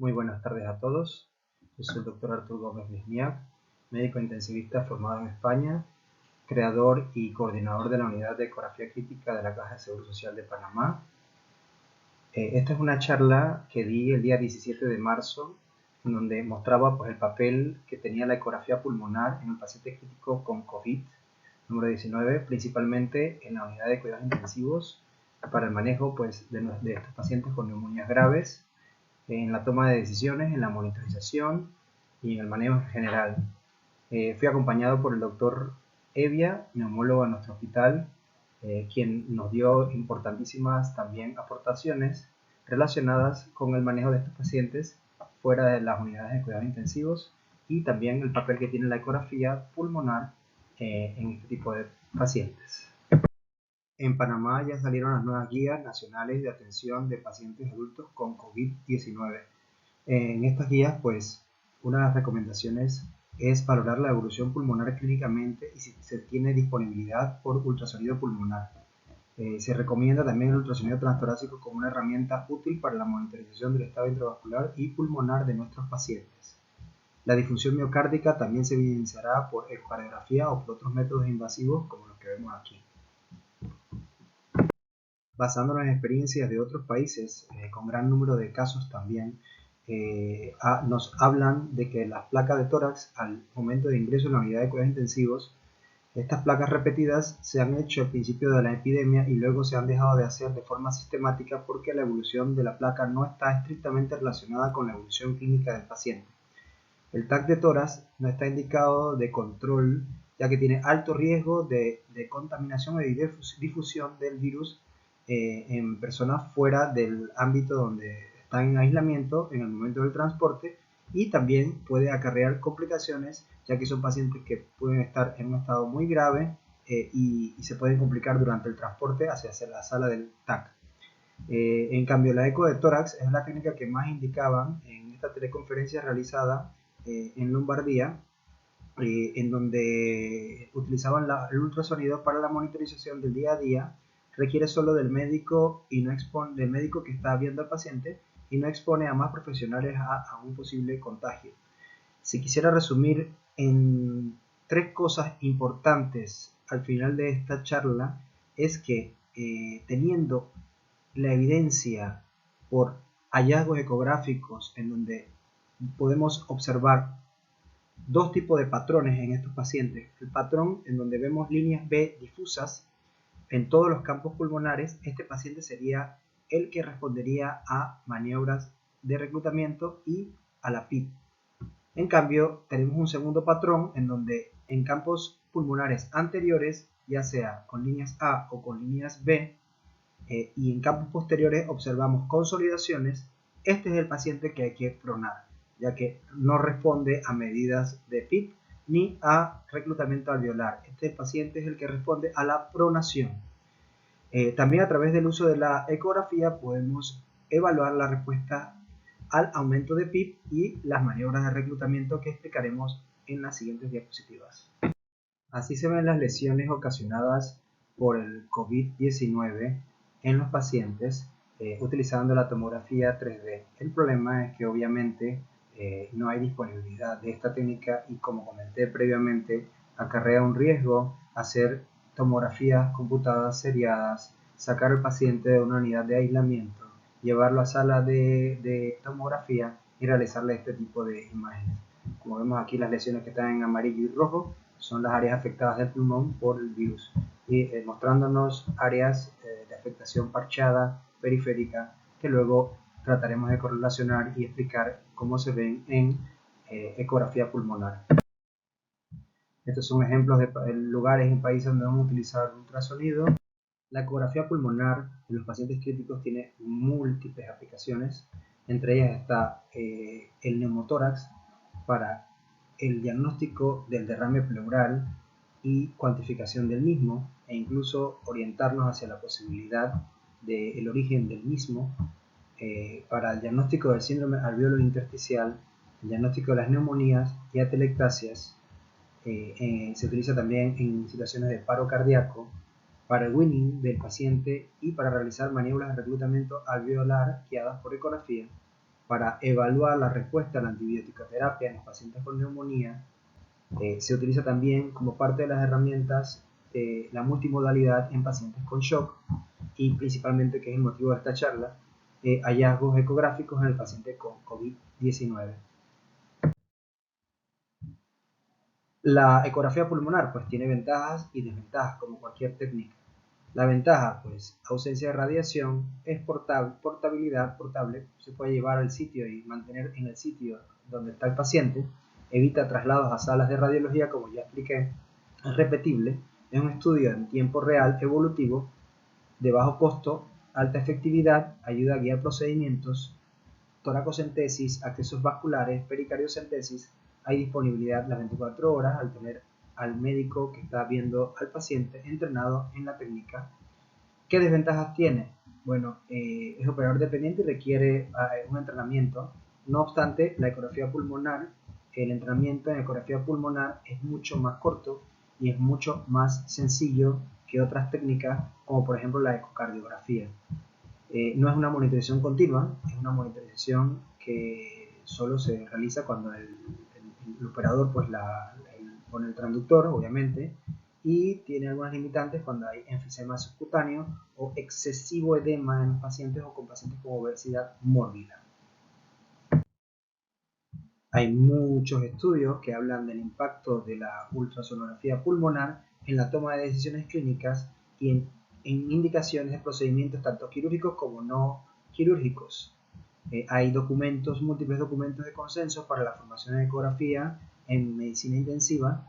Muy buenas tardes a todos. Yo soy el doctor Artur Gómez Lisniak, médico intensivista formado en España, creador y coordinador de la Unidad de Ecografía Crítica de la Caja de Seguro Social de Panamá. Esta es una charla que di el día 17 de marzo, en donde mostraba el papel que tenía la ecografía pulmonar en el paciente crítico con COVID número 19, principalmente en la unidad de cuidados intensivos para el manejo de estos pacientes con neumonías graves, en la toma de decisiones, en la monitorización y en el manejo en general. Fui acompañado por el doctor Evia, neumólogo en nuestro hospital, quien nos dio importantísimas también aportaciones relacionadas con el manejo de estos pacientes fuera de las unidades de cuidados intensivos y también el papel que tiene la ecografía pulmonar en este tipo de pacientes. En Panamá ya salieron las nuevas guías nacionales de atención de pacientes adultos con COVID-19. En estas guías, una de las recomendaciones es valorar la evolución pulmonar clínicamente y si se tiene disponibilidad por ultrasonido pulmonar. Se recomienda también el ultrasonido transtorácico como una herramienta útil para la monitorización del estado intravascular y pulmonar de nuestros pacientes. La disfunción miocárdica también se evidenciará por ecocardiografía o por otros métodos invasivos como los que vemos aquí. Basándonos en experiencias de otros países con gran número de casos también, nos hablan de que las placas de tórax al momento de ingreso en la unidad de cuidados intensivos, estas placas repetidas se han hecho al principio de la epidemia y luego se han dejado de hacer de forma sistemática porque la evolución de la placa no está estrictamente relacionada con la evolución clínica del paciente. El TAC de tórax no está indicado de control ya que tiene alto riesgo de contaminación y difusión del virus en personas fuera del ámbito donde están en aislamiento en el momento del transporte, y también puede acarrear complicaciones ya que son pacientes que pueden estar en un estado muy grave y se pueden complicar durante el transporte hacia la sala del TAC. En cambio, la eco de tórax es la técnica que más indicaban en esta teleconferencia realizada en Lombardía, en donde utilizaban el ultrasonido para la monitorización del día a día. Requiere solo del médico y no expone, del médico que está viendo al paciente, y no expone a más profesionales a un posible contagio. Si quisiera resumir en 3 cosas importantes al final de esta charla, es que teniendo la evidencia por hallazgos ecográficos en donde podemos observar dos tipos de patrones en estos pacientes. El patrón en donde vemos líneas B difusas en todos los campos pulmonares, este paciente sería el que respondería a maniobras de reclutamiento y a la PIP. En cambio, tenemos un segundo patrón en donde en campos pulmonares anteriores, ya sea con líneas A o con líneas B, y en campos posteriores observamos consolidaciones. Este es el paciente que hay que pronar, ya que no responde a medidas de PIP ni a reclutamiento alveolar. Este paciente es el que responde a la pronación. También a través del uso de la ecografía podemos evaluar la respuesta al aumento de PIP y las maniobras de reclutamiento que explicaremos en las siguientes diapositivas. Así se ven las lesiones ocasionadas por el COVID-19 en los pacientes utilizando la tomografía 3D. El problema es que obviamente no hay disponibilidad de esta técnica y, como comenté previamente, acarrea un riesgo hacer tomografías computadas seriadas, sacar al paciente de una unidad de aislamiento, llevarlo a sala de tomografía y realizarle este tipo de imágenes. Como vemos aquí, las lesiones que están en amarillo y rojo son las áreas afectadas del pulmón por el virus, y mostrándonos áreas de afectación parchada, periférica, que luego trataremos de correlacionar y explicar cómo se ven en ecografía pulmonar. Estos son ejemplos de lugares en países donde vamos a utilizar ultrasonido. La ecografía pulmonar en los pacientes críticos tiene múltiples aplicaciones. Entre ellas está el neumotórax para el diagnóstico del derrame pleural y cuantificación del mismo, e incluso orientarnos hacia la posibilidad del origen del mismo, para el diagnóstico del síndrome alveolo intersticial, el diagnóstico de las neumonías y atelectasias. Se utiliza también en situaciones de paro cardíaco, para el weaning del paciente y para realizar maniobras de reclutamiento alveolar guiadas por ecografía. para evaluar la respuesta a la antibiótico-terapia en los pacientes con neumonía. Se utiliza también como parte de las herramientas de la multimodalidad en pacientes con shock y principalmente, que es el motivo de esta charla, hallazgos ecográficos en el paciente con COVID-19. La ecografía pulmonar pues tiene ventajas y desventajas como cualquier técnica. La ventaja, pues, ausencia de radiación, es portabilidad, portable, se puede llevar al sitio y mantener en el sitio donde está el paciente, evita traslados a salas de radiología, como ya expliqué, es repetible, es un estudio en tiempo real evolutivo, de bajo costo, alta efectividad, ayuda a guiar procedimientos, toracocentesis, accesos vasculares, pericardiocentesis, hay disponibilidad las 24 horas al tener al médico que está viendo al paciente entrenado en la técnica. ¿Qué desventajas tiene? Bueno, es operador dependiente y requiere un entrenamiento. No obstante, la ecografía pulmonar, el entrenamiento en ecografía pulmonar es mucho más corto y es mucho más sencillo que otras técnicas, como por ejemplo la ecocardiografía. No es una monitorización continua, es una monitorización que solo se realiza cuando el operador pues pone el transductor, obviamente, y tiene algunas limitantes cuando hay enfisema subcutáneo o excesivo edema en los pacientes o con pacientes con obesidad mórbida. Hay muchos estudios que hablan del impacto de la ultrasonografía pulmonar en la toma de decisiones clínicas y en indicaciones de procedimientos tanto quirúrgicos como no quirúrgicos. Hay múltiples documentos de consenso para la formación de ecografía en medicina intensiva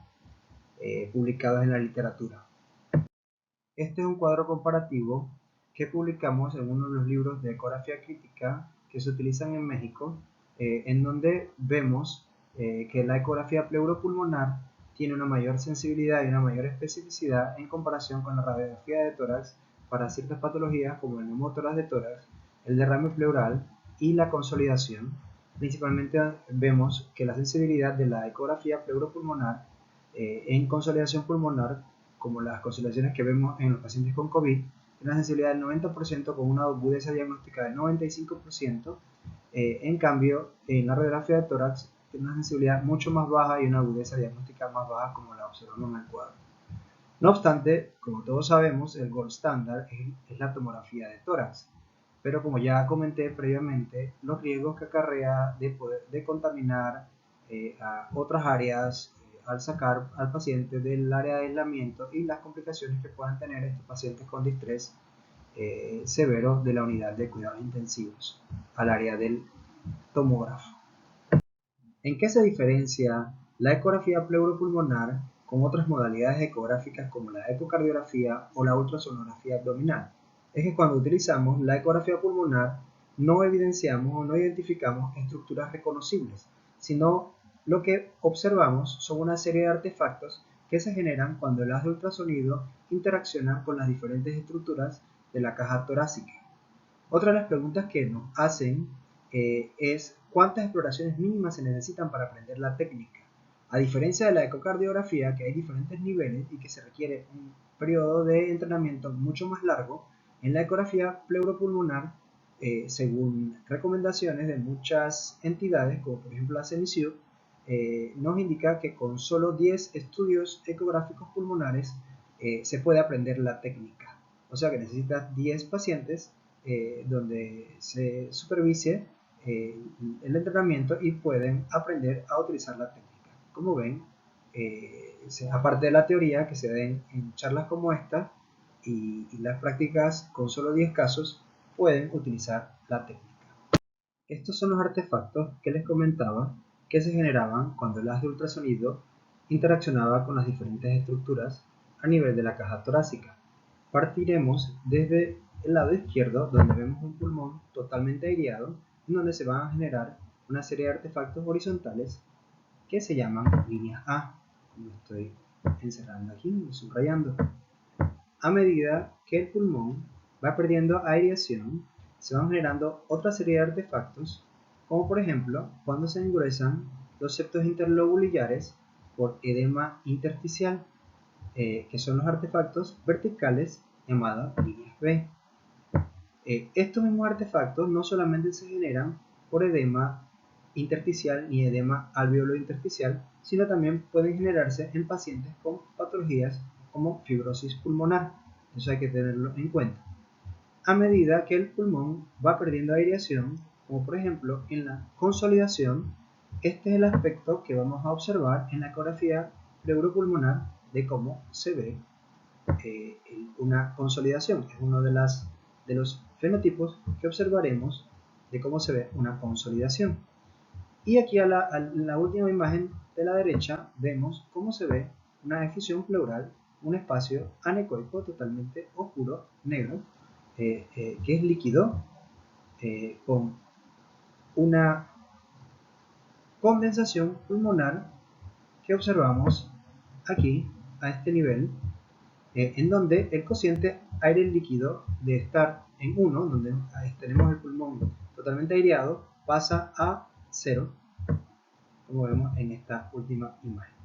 publicados en la literatura. Este es un cuadro comparativo que publicamos en uno de los libros de ecografía crítica que se utilizan en México, en donde vemos que la ecografía pleuropulmonar tiene una mayor sensibilidad y una mayor especificidad en comparación con la radiografía de tórax para ciertas patologías como el neumotórax de tórax, el derrame pleural y la consolidación. Principalmente vemos que la sensibilidad de la ecografía pleuropulmonar en consolidación pulmonar, como las consolidaciones que vemos en los pacientes con COVID, tiene una sensibilidad del 90% con una agudeza diagnóstica del 95%. En cambio, en la radiografía de tórax tiene una sensibilidad mucho más baja y una agudeza diagnóstica más baja, como la observamos en el cuadro. No obstante, como todos sabemos, el gold standard es la tomografía de tórax, pero como ya comenté previamente, los riesgos que acarrea de contaminar a otras áreas al sacar al paciente del área de aislamiento y las complicaciones que puedan tener estos pacientes con distrés severo de la unidad de cuidados intensivos al área del tomógrafo. ¿En qué se diferencia la ecografía pleuropulmonar con otras modalidades ecográficas como la ecocardiografía o la ultrasonografía abdominal? Es que cuando utilizamos la ecografía pulmonar no evidenciamos o no identificamos estructuras reconocibles, sino lo que observamos son una serie de artefactos que se generan cuando el haz de ultrasonido interacciona con las diferentes estructuras de la caja torácica. Otra de las preguntas que nos hacen es ¿cuántas exploraciones mínimas se necesitan para aprender la técnica? A diferencia de la ecocardiografía, que hay diferentes niveles y que se requiere un periodo de entrenamiento mucho más largo, en la ecografía pleuropulmonar, según recomendaciones de muchas entidades, como por ejemplo la CEMISIU, nos indica que con solo 10 estudios ecográficos pulmonares se puede aprender la técnica. O sea que necesitas 10 pacientes donde se supervise el entrenamiento y pueden aprender a utilizar la técnica. Como ven, aparte de la teoría que se den en charlas como esta y las prácticas con solo 10 casos, pueden utilizar la técnica. Estos son los artefactos que les comentaba que se generaban cuando el haz de ultrasonido interaccionaba con las diferentes estructuras a nivel de la caja torácica. Partiremos desde el lado izquierdo, donde vemos un pulmón totalmente aireado, en donde se van a generar una serie de artefactos horizontales que se llaman líneas A, como estoy encerrando aquí y subrayando. A medida que el pulmón va perdiendo aireación, se van generando otra serie de artefactos, como por ejemplo cuando se engruesan los septos interlobulares por edema intersticial, que son los artefactos verticales llamados líneas B. Estos mismos artefactos no solamente se generan por edema intersticial ni edema alveolo intersticial, sino también pueden generarse en pacientes con patologías como fibrosis pulmonar. Eso hay que tenerlo en cuenta. A medida que el pulmón va perdiendo aireación, como por ejemplo en la consolidación, este es el aspecto que vamos a observar en la ecografía pleuropulmonar de cómo se ve una consolidación. Es uno de los fenotipos que observaremos de cómo se ve una consolidación. Y aquí en la última imagen de la derecha vemos cómo se ve una efusión pleural, un espacio anecoico totalmente oscuro, negro, que es líquido, con una condensación pulmonar que observamos aquí a este nivel, en donde el cociente aire líquido de estar en 1, donde tenemos el pulmón totalmente aireado, pasa a 0, como vemos en esta última imagen.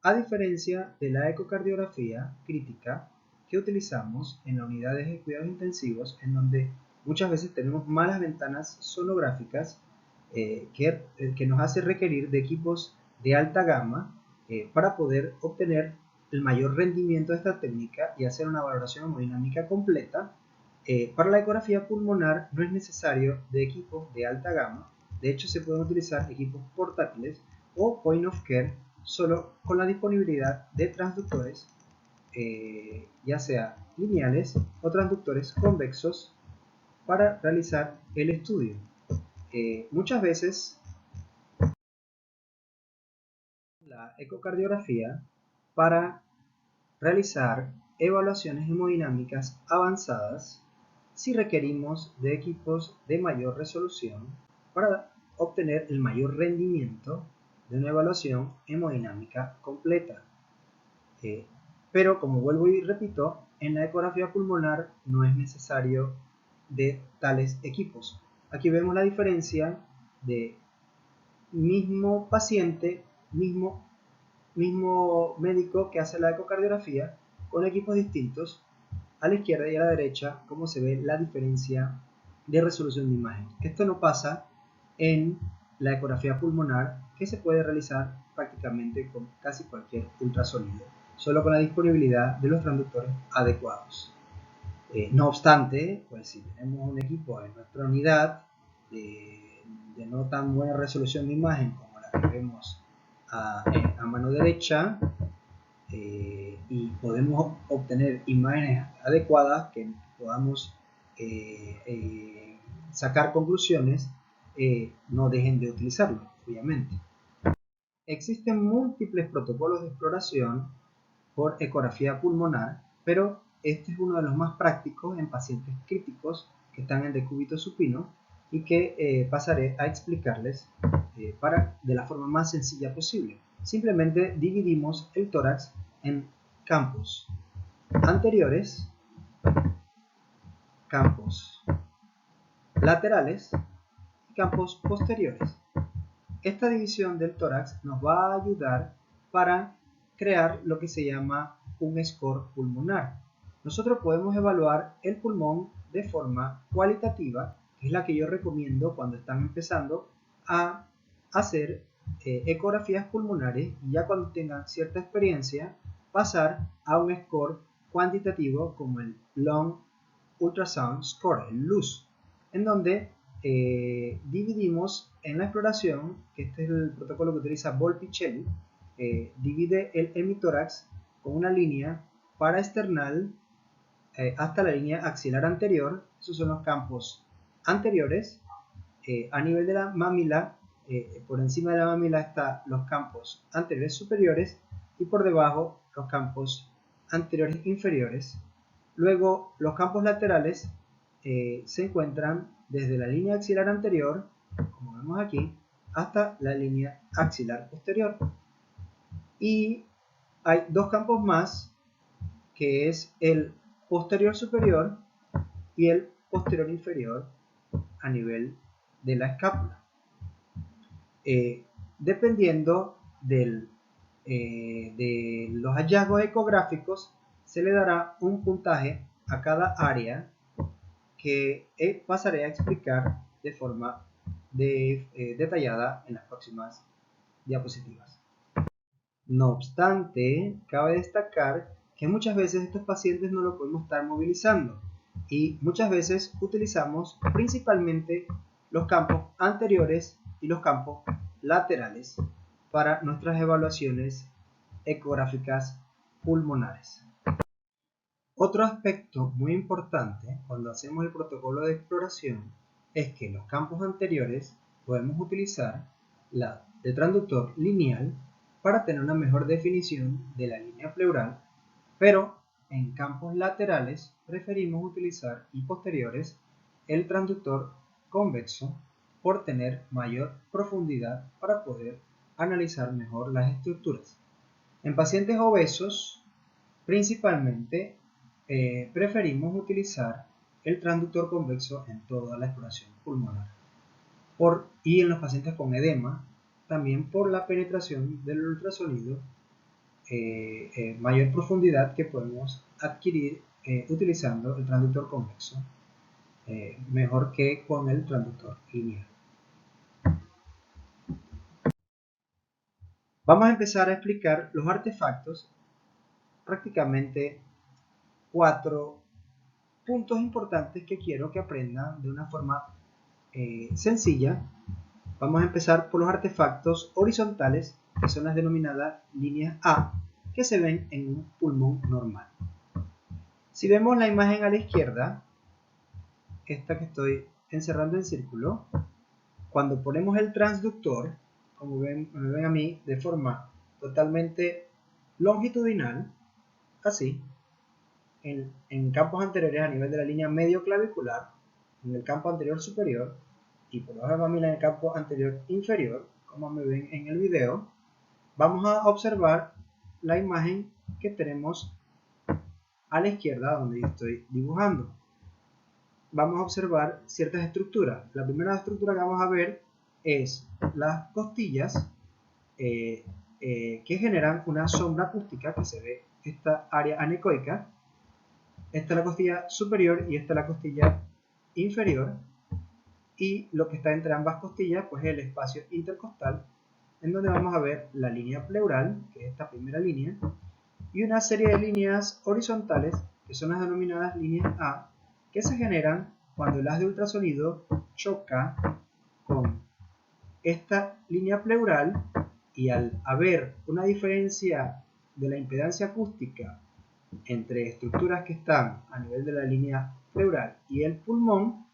A diferencia de la ecocardiografía crítica que utilizamos en la unidad de cuidados intensivos, en donde muchas veces tenemos malas ventanas sonográficas que nos hace requerir de equipos de alta gama para poder obtener el mayor rendimiento de esta técnica y hacer una valoración hemodinámica completa. Para la ecografía pulmonar no es necesario de equipos de alta gama. De hecho, se pueden utilizar equipos portátiles o point of care solo con la disponibilidad de transductores, ya sea lineales o transductores convexos, para realizar el estudio. Muchas veces la ecocardiografía para realizar evaluaciones hemodinámicas avanzadas si requerimos de equipos de mayor resolución para obtener el mayor rendimiento de una evaluación hemodinámica completa. Pero como vuelvo y repito, en la ecografía pulmonar no es necesario de tales equipos. Aquí vemos la diferencia de mismo paciente, mismo médico que hace la ecocardiografía con equipos distintos. A la izquierda y a la derecha, como se ve la diferencia de resolución de imagen. Esto no pasa en la ecografía pulmonar, que se puede realizar prácticamente con casi cualquier ultrasonido, solo con la disponibilidad de los transductores adecuados. No obstante, pues si tenemos un equipo en nuestra unidad de no tan buena resolución de imagen como la que vemos a mano derecha, y podemos obtener imágenes adecuadas que podamos sacar conclusiones, no dejen de utilizarlo, obviamente. Existen múltiples protocolos de exploración por ecografía pulmonar, pero este es uno de los más prácticos en pacientes críticos que están en decúbito supino y que pasaré a explicarles de la forma más sencilla posible. Simplemente dividimos el tórax en campos anteriores, campos laterales y campos posteriores. Esta división del tórax nos va a ayudar para crear lo que se llama un score pulmonar. Nosotros podemos evaluar el pulmón de forma cualitativa, que es la que yo recomiendo cuando están empezando a hacer ecografías pulmonares, y ya cuando tengan cierta experiencia pasar a un score cuantitativo como el Lung Ultrasound Score, el LUS, en donde dividimos en la exploración, que este es el protocolo que utiliza Volpicelli, divide el hemitórax con una línea paraesternal hasta la línea axilar anterior. Esos son los campos anteriores. A nivel de la mámila, por encima de la mámila están los campos anteriores superiores y por debajo los campos anteriores inferiores. Luego los campos laterales se encuentran desde la línea axilar anterior, como vemos aquí, hasta la línea axilar posterior. Y hay dos campos más, que es el posterior superior y el posterior inferior a nivel de la escápula. Dependiendo de los hallazgos ecográficos, se le dará un puntaje a cada área que pasaré a explicar de forma detallada en las próximas diapositivas. No obstante, cabe destacar que muchas veces estos pacientes no lo podemos estar movilizando y muchas veces utilizamos principalmente los campos anteriores y los campos laterales para nuestras evaluaciones ecográficas pulmonares. Otro aspecto muy importante cuando hacemos el protocolo de exploración es que en los campos anteriores podemos utilizar el transductor lineal para tener una mejor definición de la línea pleural, pero en campos laterales preferimos utilizar y posteriores el transductor convexo por tener mayor profundidad para poder analizar mejor las estructuras. En pacientes obesos, principalmente, preferimos utilizar el transductor convexo en toda la exploración pulmonar. Y en los pacientes con edema, también por la penetración del ultrasonido, mayor profundidad que podemos adquirir utilizando el transductor convexo, mejor que con el transductor lineal. Vamos a empezar a explicar los artefactos, prácticamente 4 puntos importantes que quiero que aprendan de una forma sencilla. Vamos a empezar por los artefactos horizontales, que son las denominadas líneas A, que se ven en un pulmón normal. Si vemos la imagen a la izquierda, esta que estoy encerrando en círculo, cuando ponemos el transductor, como me ven a mí, de forma totalmente longitudinal, así, en campos anteriores a nivel de la línea medio clavicular, en el campo anterior superior, y por debajo de la mamila en el campo anterior inferior, como me ven en el video, vamos a observar la imagen que tenemos a la izquierda donde yo estoy dibujando. Vamos a observar ciertas estructuras. La primera estructura que vamos a ver es las costillas que generan una sombra acústica, que se ve esta área anecoica. Esta es la costilla superior y esta es la costilla inferior, y lo que está entre ambas costillas pues es el espacio intercostal, en donde vamos a ver la línea pleural, que es esta primera línea, y una serie de líneas horizontales, que son las denominadas líneas A, que se generan cuando el haz de ultrasonido choca con esta línea pleural, y al haber una diferencia de la impedancia acústica entre estructuras que están a nivel de la línea pleural y el pulmón,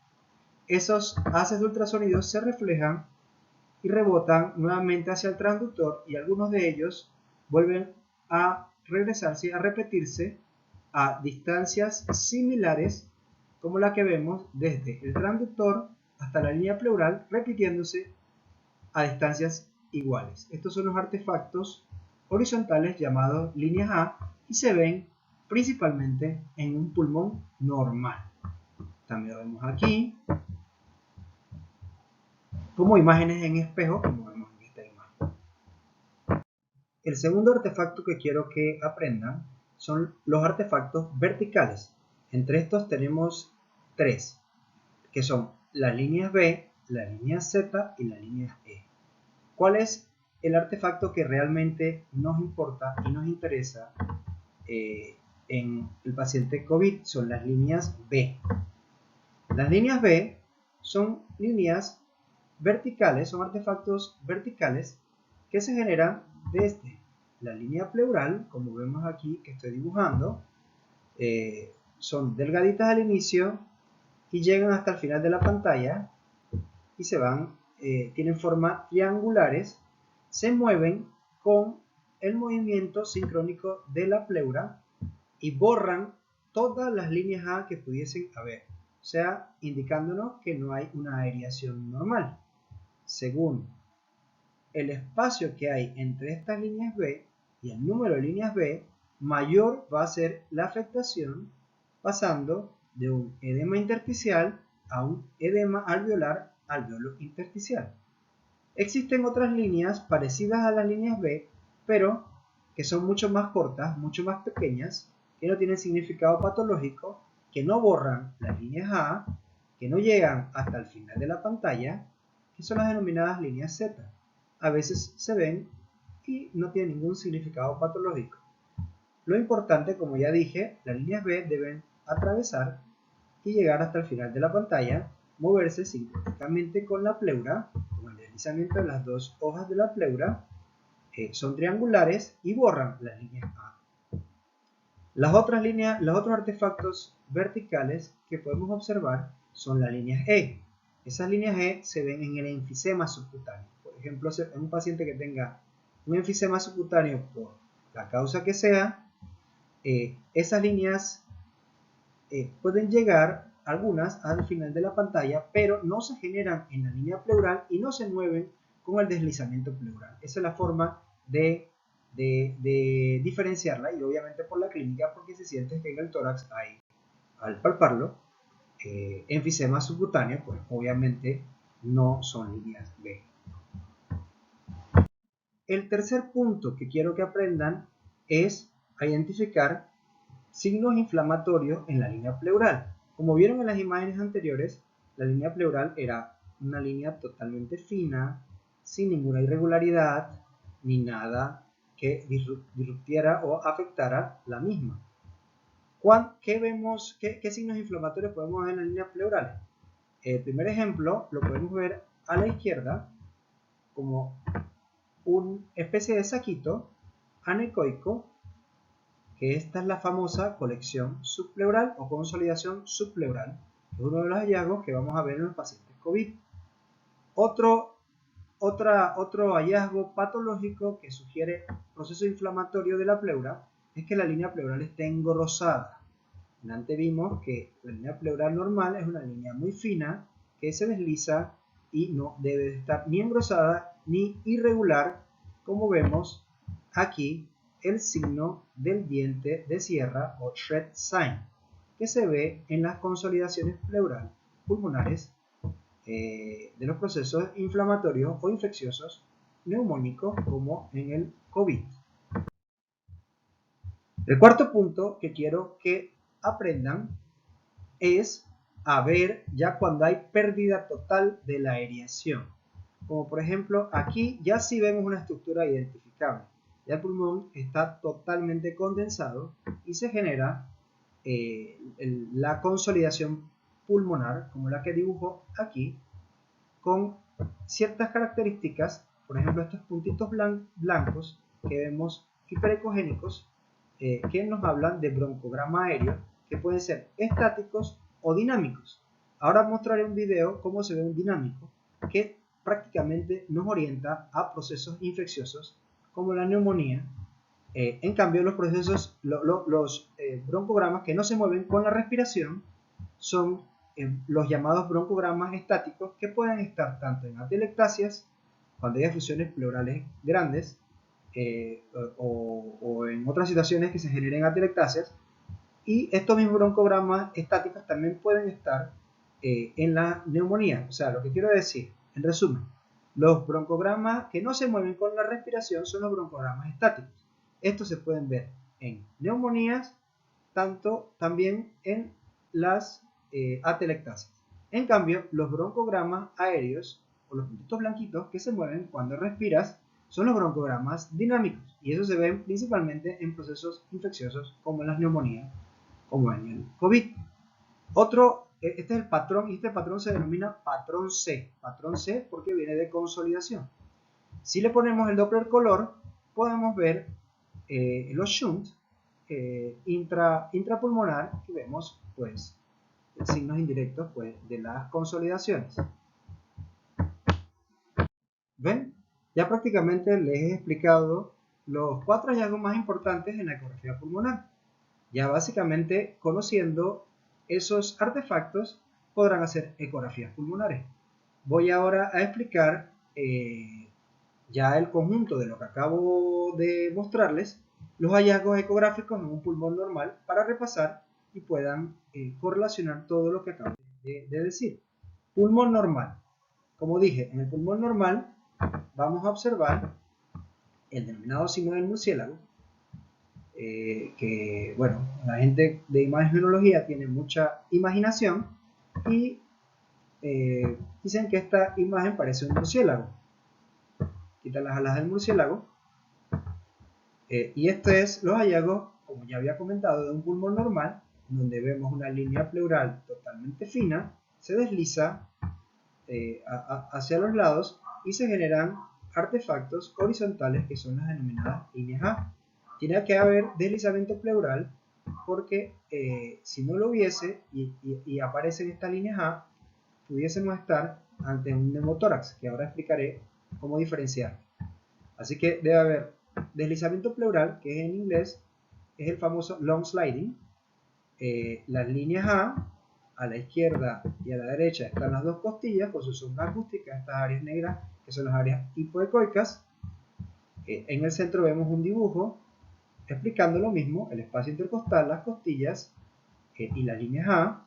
esos haces de ultrasonido se reflejan y rebotan nuevamente hacia el transductor, y algunos de ellos vuelven a regresarse, a repetirse a distancias similares como la que vemos desde el transductor hasta la línea pleural, repitiéndose a distancias iguales. Estos son los artefactos horizontales llamados líneas A y se ven principalmente en un pulmón normal. También lo vemos aquí como imágenes en espejo, como vemos en esta imagen. El segundo artefacto que quiero que aprendan son los artefactos verticales. Entre estos tenemos 3, que son las líneas B, la línea Z y la línea E. ¿Cuál es el artefacto que realmente nos importa y nos interesa en el paciente COVID? Son las líneas B. Las líneas B son líneas verticales, son artefactos verticales que se generan desde la línea pleural, como vemos aquí que estoy dibujando. Son delgaditas al inicio y llegan hasta el final de la pantalla y se van, tienen forma triangulares, se mueven con el movimiento sincrónico de la pleura y borran todas las líneas A que pudiesen haber, o sea, indicándonos que no hay una aireación normal. Según el espacio que hay entre estas líneas B y el número de líneas B, mayor va a ser la afectación, pasando de un edema intersticial a un edema alveolar alveolo intersticial. Existen otras líneas parecidas a las líneas B, pero que son mucho más cortas, mucho más pequeñas, que no tienen significado patológico que no borran las líneas A, que no llegan hasta el final de la pantalla, que son las denominadas líneas Z. A veces se ven y no tienen ningún significado patológico. Lo importante, como ya dije, las líneas B deben atravesar y llegar hasta el final de la pantalla, moverse sincrónicamente con la pleura, con el deslizamiento de las dos hojas de la pleura, son triangulares y borran las líneas A. Las otras líneas, los otros artefactos verticales que podemos observar son las líneas E. Esas líneas E se ven en el enfisema subcutáneo. Por ejemplo, en un paciente que tenga un enfisema subcutáneo por la causa que sea, esas líneas pueden llegar algunas al final de la pantalla, pero no se generan en la línea pleural y no se mueven con el deslizamiento pleural. Esa es la forma de diferenciarla, y obviamente por la clínica, porque se siente que en el tórax hay, al palparlo, enfisema subcutáneo, pues obviamente no son líneas B. El tercer punto que quiero que aprendan es a identificar signos inflamatorios en la línea pleural. Como vieron en las imágenes anteriores, la línea pleural era una línea totalmente fina, sin ninguna irregularidad, ni nada que disruptiera o afectara la misma. ¿Qué signos inflamatorios podemos ver en la línea pleural? El primer ejemplo lo podemos ver a la izquierda como una especie de saquito anecoico, que esta es la famosa colección subpleural o consolidación subpleural, que es uno de los hallazgos que vamos a ver en los pacientes COVID. Otro hallazgo patológico que sugiere proceso inflamatorio de la pleura es que la línea pleural esté engrosada. Antes vimos que la línea pleural normal es una línea muy fina que se desliza y no debe estar ni engrosada ni irregular, como vemos aquí el signo del diente de sierra o shred sign, que se ve en las consolidaciones pleural pulmonares de los procesos inflamatorios o infecciosos neumónicos, como en el COVID. El cuarto punto que quiero que aprendan es a ver ya cuando hay pérdida total de la aireación. Como por ejemplo aquí ya sí vemos una estructura identificable. Ya el pulmón está totalmente condensado y se genera la consolidación pulmonar, como la que dibujo aquí, con ciertas características. Por ejemplo, estos puntitos blancos que vemos hiperecogénicos, que nos hablan de broncograma aéreo, que pueden ser estáticos o dinámicos. Ahora mostraré un video cómo se ve un dinámico, que prácticamente nos orienta a procesos infecciosos como la neumonía. En cambio, los procesos, los broncogramas que no se mueven con la respiración son los llamados broncogramas estáticos, que pueden estar tanto en atelectasias, cuando hay effusiones pleurales grandes, o en otras situaciones que se generen atelectasias. Y estos mismos broncogramas estáticos también pueden estar en la neumonía. O sea, lo que quiero decir, en resumen, los broncogramas que no se mueven con la respiración son los broncogramas estáticos. Estos se pueden ver en neumonías, también en las atelectasias. En cambio, los broncogramas aéreos, o los puntitos blanquitos que se mueven cuando respiras, son los broncogramas dinámicos, y eso se ven principalmente en procesos infecciosos como en las neumonías, como en el COVID. Este es el patrón, y este patrón se denomina patrón C porque viene de consolidación. Si le ponemos el Doppler color, podemos ver los shunt intrapulmonar, que vemos pues signos indirectos pues de las consolidaciones. ¿Ven? Ya prácticamente les he explicado los 4 hallazgos más importantes en la ecografía pulmonar. Ya básicamente conociendo esos artefactos podrán hacer ecografías pulmonares. Voy ahora a explicar ya el conjunto de lo que acabo de mostrarles, los hallazgos ecográficos en un pulmón normal, para repasar y puedan correlacionar todo lo que acabo de decir. Pulmón normal. Como dije, en el pulmón normal vamos a observar el denominado signo del murciélago, que, bueno, la gente de imagenología tiene mucha imaginación y dicen que esta imagen parece un murciélago. Quita las alas del murciélago. Y esto es los hallazgos, como ya había comentado, de un pulmón normal, donde vemos una línea pleural totalmente fina, se desliza hacia los lados y se generan artefactos horizontales que son las denominadas líneas A. Tiene que haber deslizamiento pleural porque si no lo hubiese y aparecen estas líneas A, pudiésemos estar ante un neumotórax, que ahora explicaré cómo diferenciar. Así que debe haber deslizamiento pleural, que en inglés es el famoso long sliding. Las líneas a la izquierda y a la derecha están las dos costillas con su sombra acústica, estas áreas negras que son las áreas hipoecoicas. En el centro vemos un dibujo explicando lo mismo, el espacio intercostal, las costillas y las líneas A.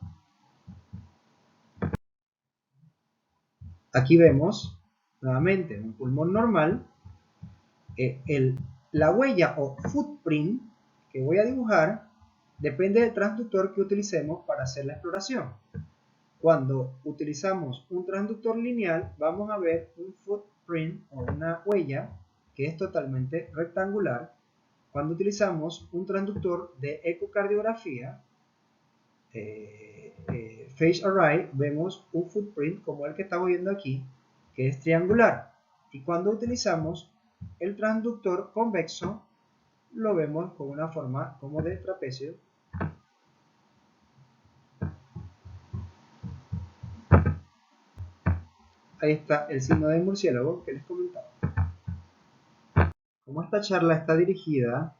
Aquí vemos nuevamente un pulmón normal. La huella o footprint que voy a dibujar depende del transductor que utilicemos para hacer la exploración. Cuando utilizamos un transductor lineal, vamos a ver un footprint o una huella que es totalmente rectangular. Cuando utilizamos un transductor de ecocardiografía, phase array, vemos un footprint como el que estamos viendo aquí, que es triangular. Y cuando utilizamos el transductor convexo, lo vemos con una forma como de trapecio. Ahí está el signo del murciélago que les comentaba. Como esta charla está dirigida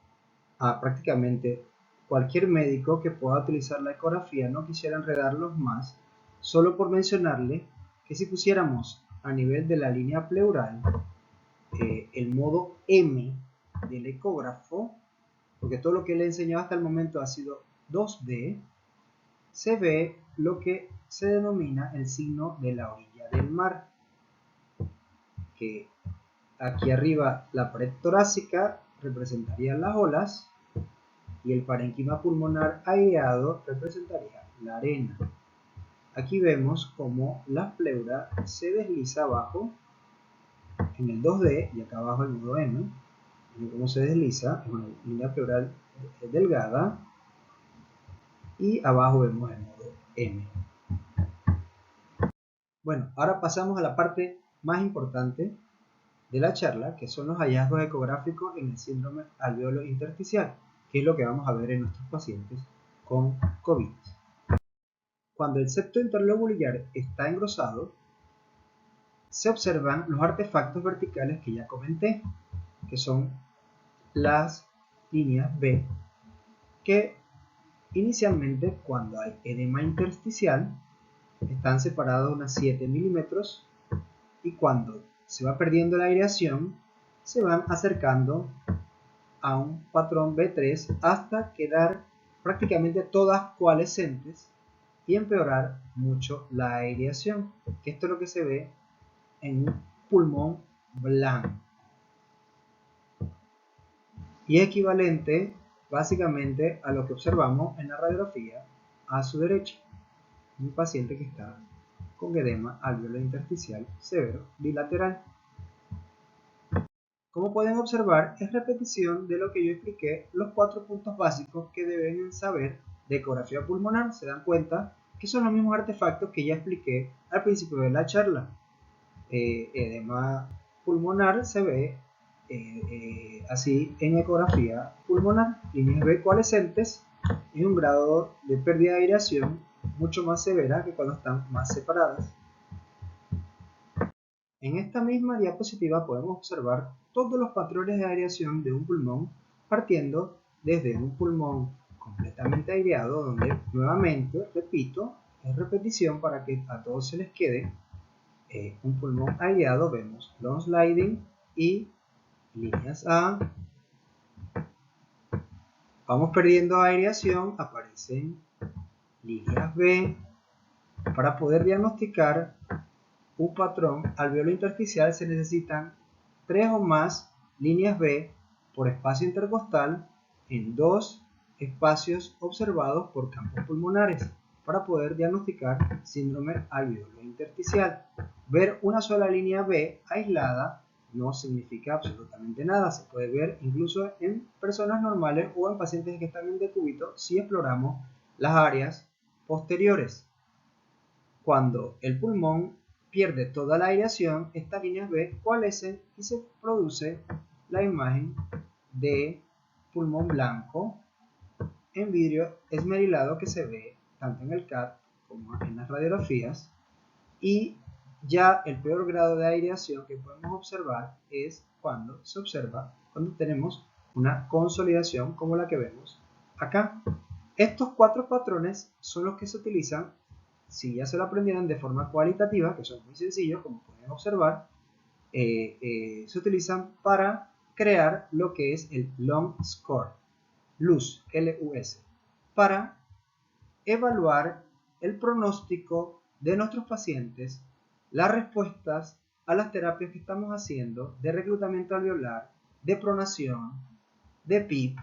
a prácticamente cualquier médico que pueda utilizar la ecografía, no quisiera enredarlos más, solo por mencionarle que si pusiéramos a nivel de la línea pleural el modo M del ecógrafo, porque todo lo que le he enseñado hasta el momento ha sido 2D, se ve lo que se denomina el signo de la orilla del mar, que aquí arriba la pared torácica representaría las olas y el parénquima pulmonar aireado representaría la arena. Aquí vemos cómo la pleura se desliza abajo en el 2D y acá abajo el modo M. Miren cómo se desliza, es una línea pleural delgada y abajo vemos el modo M. Bueno, ahora pasamos a la parte más importante de la charla, que son los hallazgos ecográficos en el síndrome alveolo intersticial, que es lo que vamos a ver en nuestros pacientes con COVID. Cuando el septo interlobular está engrosado, se observan los artefactos verticales que ya comenté, que son las líneas B, que inicialmente cuando hay edema intersticial están separados unas 7 milímetros y cuando se va perdiendo la aireación se van acercando a un patrón B3 hasta quedar prácticamente todas coalescentes y empeorar mucho la aireación, que esto es lo que se ve en un pulmón blanco y es equivalente básicamente a lo que observamos en la radiografía a su derecha, un paciente que está con edema alveolo intersticial severo bilateral. Como pueden observar, es repetición de lo que yo expliqué, los 4 puntos básicos que deben saber de ecografía pulmonar. Se dan cuenta que son los mismos artefactos que ya expliqué al principio de la charla. Edema pulmonar se ve así en ecografía pulmonar, líneas B coalescentes y un grado de pérdida de aireación mucho más severa que cuando están más separadas. En esta misma diapositiva podemos observar todos los patrones de aireación de un pulmón, partiendo desde un pulmón completamente aireado, donde nuevamente, repito, es repetición para que a todos se les quede un pulmón aireado. Vemos long sliding y líneas A. Vamos perdiendo aireación, aparecen líneas B. Para poder diagnosticar un patrón alveolo intersticial se necesitan 3 o más líneas B por espacio intercostal en 2 espacios observados por campos pulmonares para poder diagnosticar síndrome alveolo intersticial. Ver una sola línea B aislada no significa absolutamente nada. Se puede ver incluso en personas normales o en pacientes que están en decúbito si exploramos las áreas posteriores. Cuando el pulmón pierde toda la aireación, estas líneas B coalescen y se produce la imagen de pulmón blanco en vidrio esmerilado que se ve tanto en el CAT como en las radiografías. Y ya el peor grado de aireación que podemos observar es cuando tenemos una consolidación como la que vemos acá. Estos 4 patrones son los que se utilizan, si ya se lo aprendieron, de forma cualitativa, que son muy sencillos, como pueden observar, se utilizan para crear lo que es el Lung Score, LUS, L-U-S, para evaluar el pronóstico de nuestros pacientes, las respuestas a las terapias que estamos haciendo de reclutamiento alveolar, de pronación, de PIP,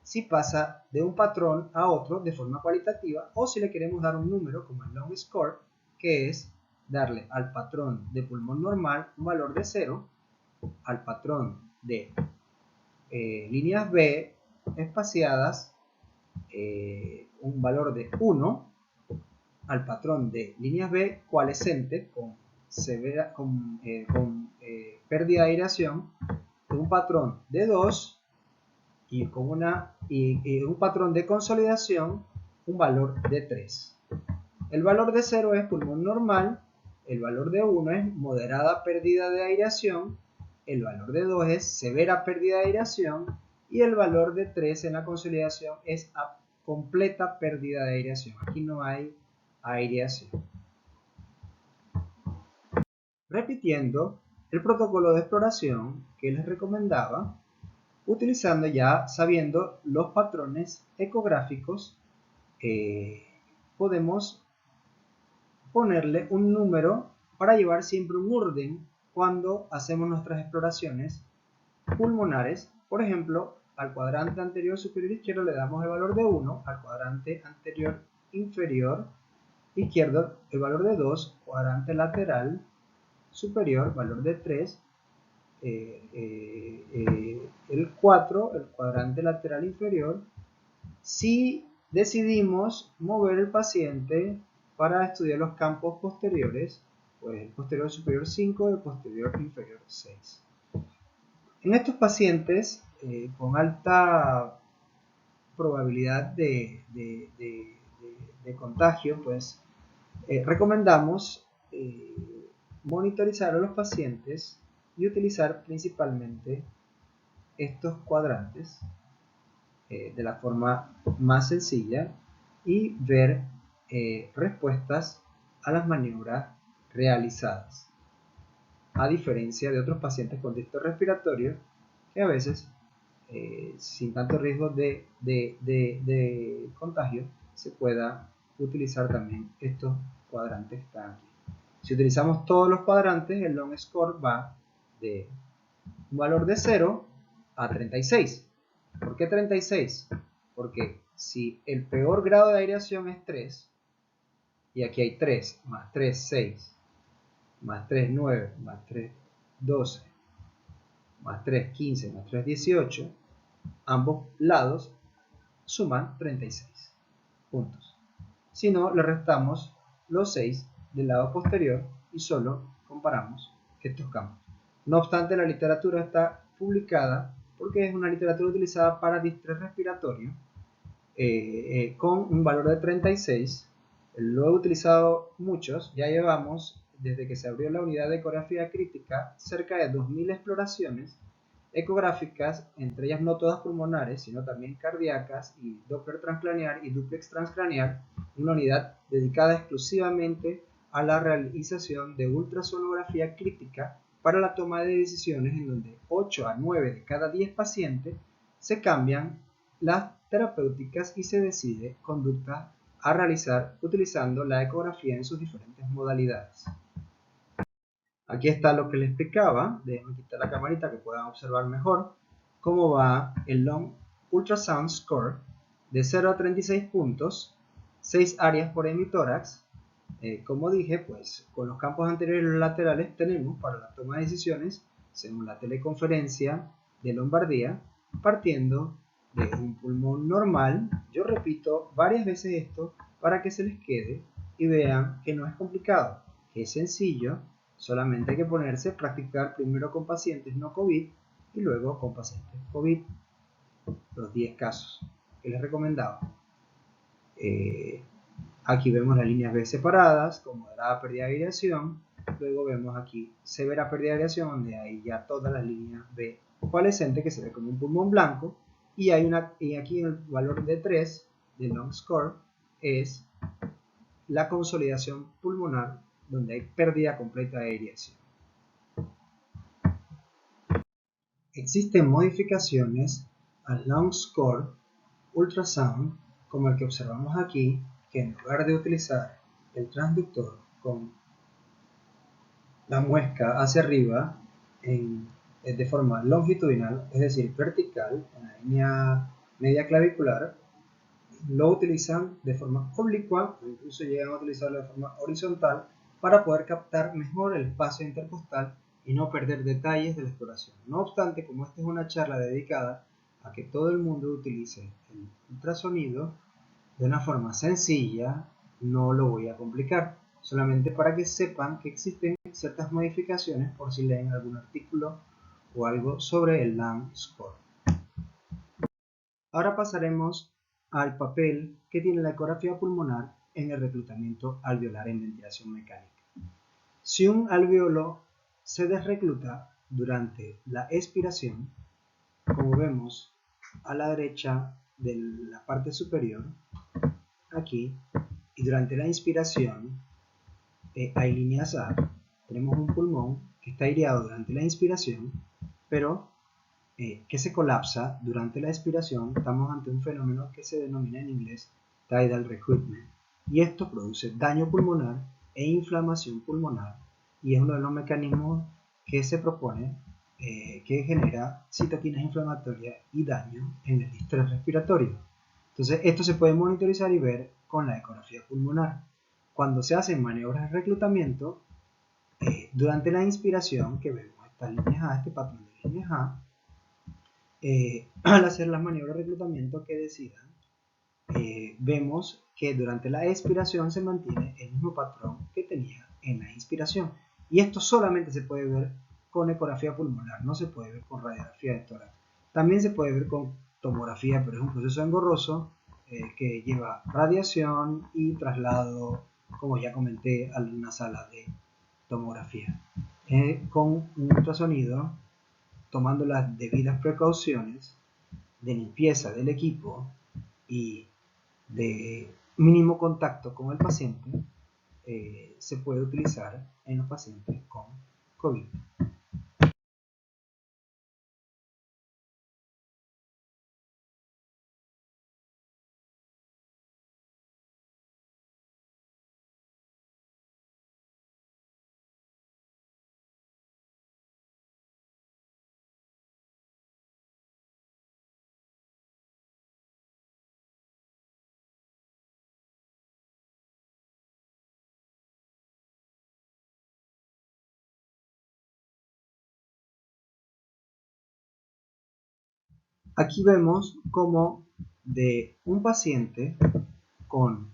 si pasa de un patrón a otro de forma cualitativa, o si le queremos dar un número como el Lung Score, que es darle al patrón de pulmón normal un valor de 0, al patrón de líneas B espaciadas un valor de 1, al patrón de líneas B coalescente con pérdida de aireación, un patrón de 2 y un patrón de consolidación, un valor de 3. El valor de 0 es pulmón normal, el valor de 1 es moderada pérdida de aireación, el valor de 2 es severa pérdida de aireación y el valor de 3 en la consolidación es completa pérdida de aireación. Aquí no hay aireación. Repitiendo el protocolo de exploración que les recomendaba, utilizando ya, sabiendo los patrones ecográficos, podemos ponerle un número para llevar siempre un orden cuando hacemos nuestras exploraciones pulmonares. Por ejemplo, al cuadrante anterior superior izquierdo le damos el valor de 1, al cuadrante anterior inferior izquierdo el valor de 2, cuadrante lateral superior valor de 3, el 4, el cuadrante lateral inferior. Si decidimos mover el paciente para estudiar los campos posteriores, pues el posterior superior 5, el posterior inferior 6. En estos pacientes con alta probabilidad de contagio, pues recomendamos monitorizar a los pacientes y utilizar principalmente estos cuadrantes de la forma más sencilla y ver respuestas a las maniobras realizadas, a diferencia de otros pacientes con déficit respiratorio que a veces sin tanto riesgo de contagio se pueda utilizar también estos cuadrantes que están aquí. Si utilizamos todos los cuadrantes, el Lung Score va de un valor de 0 a 36. ¿Por qué 36? Porque si el peor grado de aireación es 3, y aquí hay 3, más 3, 6, más 3, 9, más 3, 12, más 3, 15, más 3, 18, ambos lados suman 36 puntos. Si no, le restamos los 6 del lado posterior y solo comparamos estos campos. No obstante, la literatura está publicada porque es una literatura utilizada para distrés respiratorio con un valor de 36. Lo he utilizado muchos, ya llevamos desde que se abrió la unidad de ecografía crítica cerca de 2000 exploraciones ecográficas, entre ellas no todas pulmonares, sino también cardíacas y Doppler transcraneal y duplex transcraneal, una unidad dedicada exclusivamente a la realización de ultrasonografía crítica para la toma de decisiones, en donde 8 a 9 de cada 10 pacientes se cambian las terapéuticas y se decide conducta a realizar utilizando la ecografía en sus diferentes modalidades. Aquí está lo que les explicaba. Déjenme quitar la camarita que puedan observar mejor cómo va el Lung Ultrasound Score de 0 a 36 puntos, 6 áreas por hemitórax. Como dije, pues con los campos anteriores y los laterales tenemos para la toma de decisiones según la teleconferencia de Lombardía, partiendo de un pulmón normal. Yo repito varias veces esto para que se les quede y vean que no es complicado, que es sencillo, solamente hay que ponerse a practicar primero con pacientes no COVID y luego con pacientes COVID, los 10 casos que les recomendaba. Aquí vemos las líneas B separadas, con moderada pérdida de aireación. Luego vemos aquí severa pérdida de aireación, donde hay ya todas las líneas B opalescente, que se ve como un pulmón blanco. Y aquí el valor de 3 del long score es la consolidación pulmonar, donde hay pérdida completa de aireación. Existen modificaciones al long score ultrasound, como el que observamos aquí, que en lugar de utilizar el transductor con la muesca hacia arriba de forma longitudinal, es decir, vertical, en la línea media clavicular, lo utilizan de forma oblicua, o incluso llegan a utilizarlo de forma horizontal para poder captar mejor el espacio intercostal y no perder detalles de la exploración. No obstante, como esta es una charla dedicada a que todo el mundo utilice el ultrasonido de una forma sencilla, no lo voy a complicar, solamente para que sepan que existen ciertas modificaciones por si leen algún artículo o algo sobre el long score. Ahora pasaremos al papel que tiene la ecografía pulmonar en el reclutamiento alveolar en ventilación mecánica. Si un alveolo se desrecluta durante la expiración, como vemos a la derecha de la parte superior, aquí, y durante la inspiración hay líneas A, tenemos un pulmón que está aireado durante la inspiración, pero que se colapsa durante la expiración. Estamos ante un fenómeno que se denomina en inglés tidal recruitment, y esto produce daño pulmonar e inflamación pulmonar, y es uno de los mecanismos que se propone que genera citoquinas inflamatorias y daño en el distrés respiratorio. Entonces esto se puede monitorizar y ver con la ecografía pulmonar. Cuando se hacen maniobras de reclutamiento, durante la inspiración, que vemos estas líneas A, este patrón de líneas A, al hacer las maniobras de reclutamiento que decidan, vemos que durante la expiración se mantiene el mismo patrón que tenía en la inspiración. Y esto solamente se puede ver con ecografía pulmonar, no se puede ver con radiografía de tórax. También se puede ver con tomografía, pero es un proceso engorroso que lleva radiación y traslado, como ya comenté, a una sala de tomografía. Con un ultrasonido, tomando las debidas precauciones de limpieza del equipo y de mínimo contacto con el paciente, se puede utilizar en los pacientes con COVID. Aquí vemos cómo de un paciente con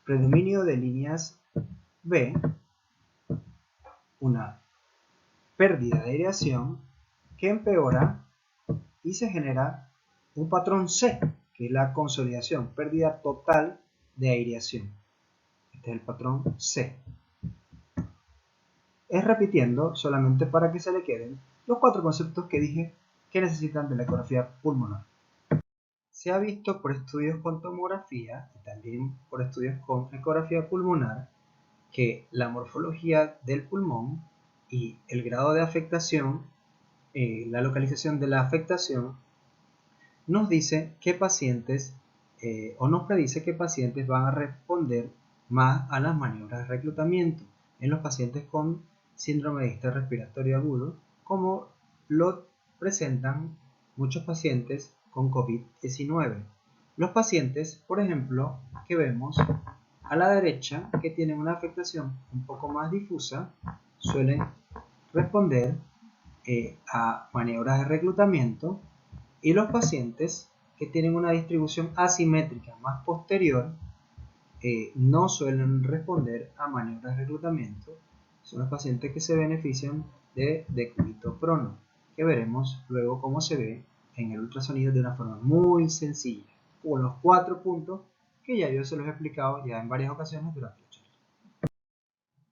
predominio de líneas B, una pérdida de aireación que empeora y se genera un patrón C, que es la consolidación, pérdida total de aireación. Este es el patrón C. Es repitiendo solamente para que se le queden los 4 conceptos que dije que necesitan de la ecografía pulmonar. Se ha visto por estudios con tomografía y también por estudios con ecografía pulmonar que la morfología del pulmón y el grado de afectación, la localización de la afectación, nos dice qué pacientes o nos predice qué pacientes van a responder más a las maniobras de reclutamiento en los pacientes con síndrome de distrés respiratorio agudo, como lo presentan muchos pacientes con COVID-19. Los pacientes, por ejemplo, que vemos a la derecha, que tienen una afectación un poco más difusa, suelen responder a maniobras de reclutamiento, y los pacientes que tienen una distribución asimétrica más posterior no suelen responder a maniobras de reclutamiento. Son los pacientes que se benefician de decúbito prono, que veremos luego cómo se ve en el ultrasonido de una forma muy sencilla, con los 4 puntos que ya yo se los he explicado ya en varias ocasiones durante la charla.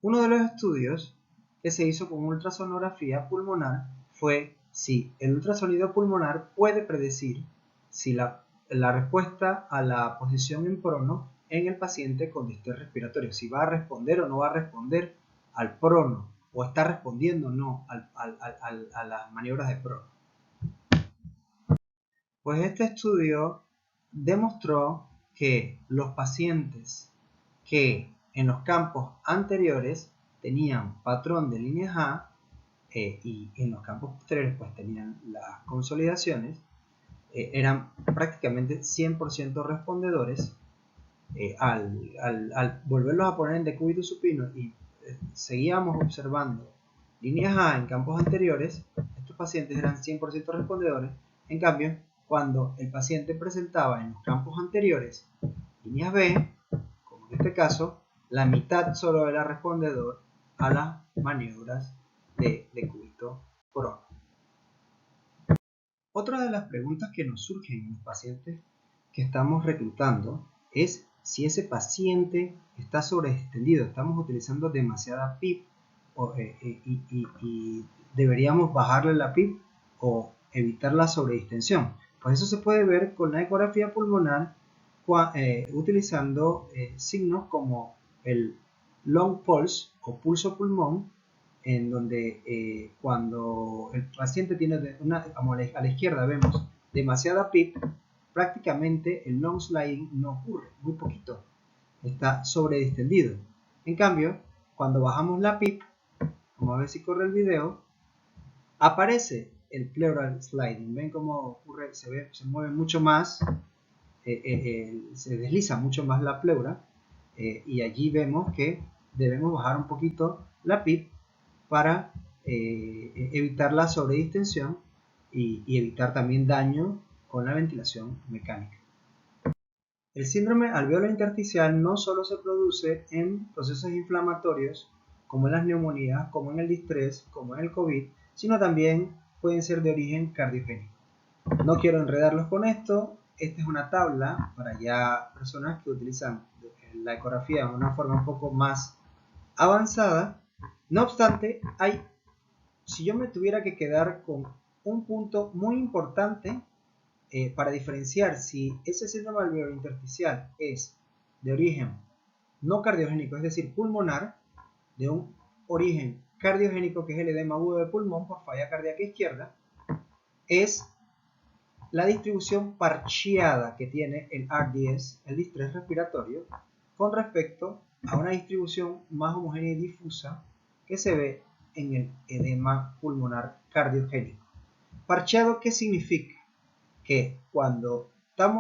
Uno de los estudios que se hizo con ultrasonografía pulmonar fue si el ultrasonido pulmonar puede predecir si la respuesta a la posición en prono en el paciente con distrés respiratorio, si va a responder o no va a responder al prono, o está respondiendo o no a las maniobras de prono. Pues este estudio demostró que los pacientes que en los campos anteriores tenían patrón de líneas A y en los campos posteriores pues tenían las consolidaciones, eran prácticamente 100% respondedores. Al volverlos a poner en decúbito supino y seguíamos observando líneas A en campos anteriores, estos pacientes eran 100% respondedores. En cambio, cuando el paciente presentaba en los campos anteriores líneas B, como en este caso, la mitad solo era respondedor a las maniobras de decúbito prono. Otra de las preguntas que nos surgen en los pacientes que estamos reclutando es si ese paciente está sobreextendido, estamos utilizando demasiada PIP y deberíamos bajarle la PIP o evitar la sobredistensión. Pues eso se puede ver con la ecografía pulmonar utilizando signos como el long pulse o pulso pulmón, en donde cuando el paciente tiene a la izquierda vemos demasiada PIP, prácticamente el long sliding no ocurre, muy poquito, está sobredistendido. En cambio, cuando bajamos la PIP, vamos a ver si corre el video, aparece el pleural sliding. Ven cómo ocurre, se mueve mucho más, se desliza mucho más la pleura, y allí vemos que debemos bajar un poquito la PIP para evitar la sobredistensión y evitar también daño con la ventilación mecánica. El síndrome alveolar intersticial no solo se produce en procesos inflamatorios como en las neumonías, como en el distrés, como en el COVID, sino también pueden ser de origen cardiogénico. No quiero enredarlos con esto. Esta es una tabla para ya personas que utilizan la ecografía de una forma un poco más avanzada. No obstante, si yo me tuviera que quedar con un punto muy importante para diferenciar si ese síndrome alveolar intersticial es de origen no cardiogénico, es decir, pulmonar, de un origen cardiogénico, que es el edema agudo de pulmón por falla cardíaca izquierda, es la distribución parcheada que tiene el RDS, el distrés respiratorio, con respecto a una distribución más homogénea y difusa que se ve en el edema pulmonar cardiogénico. Parcheado, ¿qué significa? Que cuando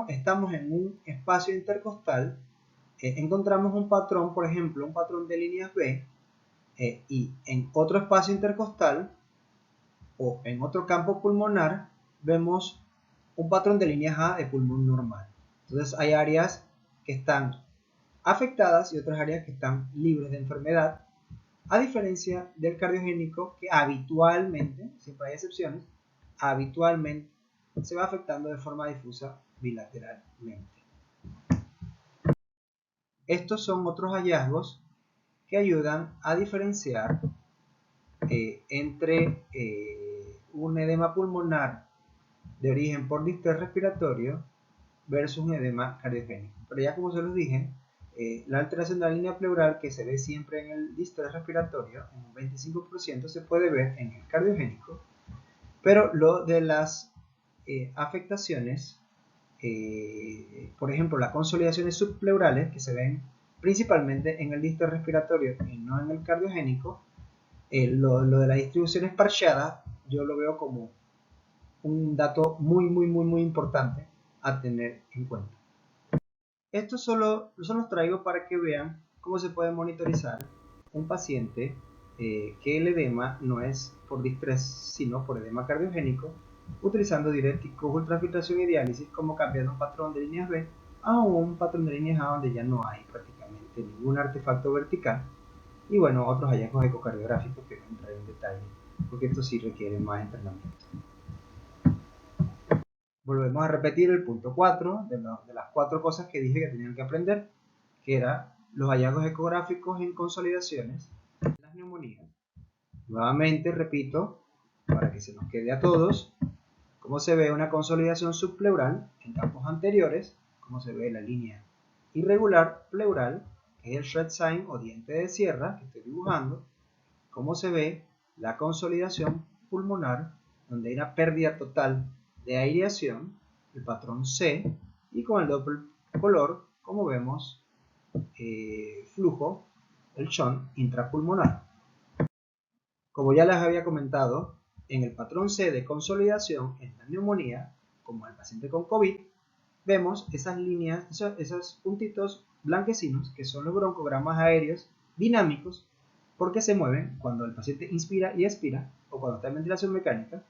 estamos en un espacio intercostal, encontramos un patrón, por ejemplo, un patrón de líneas B, y en otro espacio intercostal o en otro campo pulmonar vemos un patrón de líneas A de pulmón normal. Entonces hay áreas que están afectadas y otras áreas que están libres de enfermedad, a diferencia del cardiogénico, que habitualmente, siempre hay excepciones, habitualmente se va afectando de forma difusa bilateralmente. Estos son otros hallazgos que ayudan a diferenciar entre un edema pulmonar de origen por distrés respiratorio versus un edema cardiogénico. Pero ya como se los dije, la alteración de la línea pleural, que se ve siempre en el distrés respiratorio, en un 25%, se puede ver en el cardiogénico, pero lo de las afectaciones, por ejemplo, las consolidaciones subpleurales, que se ven principalmente en el distrés respiratorio y no en el cardiogénico, lo de las distribuciones parcheadas, yo lo veo como un dato muy importante a tener en cuenta. Esto solo los traigo para que vean cómo se puede monitorizar un paciente que el edema no es por distrés, sino por edema cardiogénico, utilizando diuréticos, ultrafiltración y diálisis, como cambiando un patrón de líneas B a un patrón de líneas A donde ya no hay prácticamente ningún artefacto vertical, y bueno, otros hallazgos ecocardiográficos que no entraré en detalle, porque esto sí requiere más entrenamiento. Volvemos a repetir el punto 4 de las 4 cosas que dije que tenían que aprender, que era los hallazgos ecográficos en consolidaciones, las neumonías. Nuevamente repito, para que se nos quede a todos, cómo se ve una consolidación subpleural en campos anteriores, cómo se ve la línea irregular pleural, que es el Schett sign o diente de sierra que estoy dibujando, cómo se ve la consolidación pulmonar, donde hay una pérdida total de aireación, el patrón C, y con el Doppler color, como vemos, flujo, el shunt intrapulmonar. Como ya les había comentado, en el patrón C de consolidación en la neumonía, como el paciente con COVID, vemos esas líneas, esos puntitos blanquecinos que son los broncogramas aéreos dinámicos, porque se mueven cuando el paciente inspira y expira o cuando está en ventilación mecánica.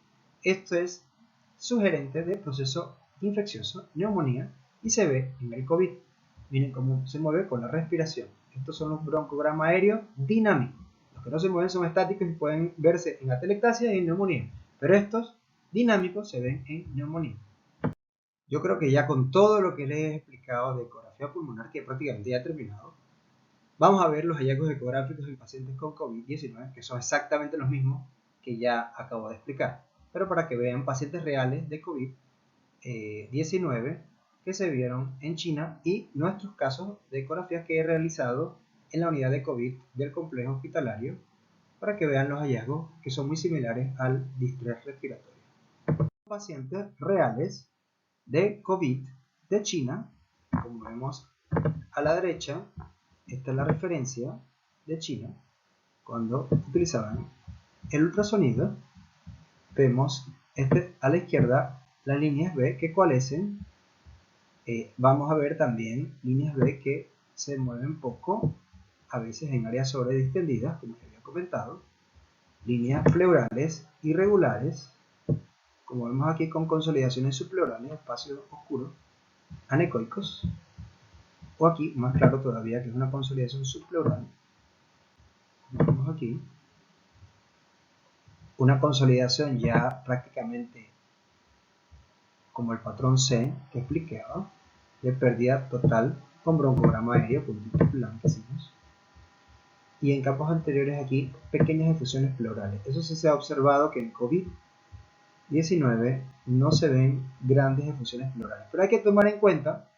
Esto es sugerente de proceso infeccioso, neumonía, y se ve en el COVID. Miren cómo se mueve con la respiración. Estos son los broncogramas aéreos dinámicos. Los que no se mueven son estáticos y pueden verse en atelectasia y en neumonía, pero estos dinámicos se ven en neumonía. Yo creo que ya con todo lo que les he explicado de ecografía pulmonar, que prácticamente ya he terminado, vamos a ver los hallazgos ecográficos en pacientes con COVID-19, que son exactamente los mismos que ya acabo de explicar, pero para que vean pacientes reales de COVID-19 que se vieron en China y nuestros casos de ecografías que he realizado en la unidad de COVID del complejo hospitalario, para que vean los hallazgos que son muy similares al distrés respiratorio. Pacientes reales de COVID de China, como vemos a la derecha, esta es la referencia de China, cuando utilizaban el ultrasonido. Vemos a la izquierda las líneas B que coalescen. Vamos a ver también líneas B que se mueven poco, a veces en áreas sobredistendidas, como ya había comentado. Líneas pleurales irregulares, como vemos aquí con consolidaciones subpleurales, espacios oscuros, anecoicos, o aquí, más claro todavía, que es una consolidación subpleural. Vemos aquí una consolidación ya prácticamente como el patrón C que explicaba, de pérdida total con broncograma aéreo, puntitos blanquecinos. Y en campos anteriores aquí, pequeñas efusiones pleurales. Eso sí se ha observado que en COVID-19 no se ven grandes efusiones pleurales. Pero hay que tomar en cuenta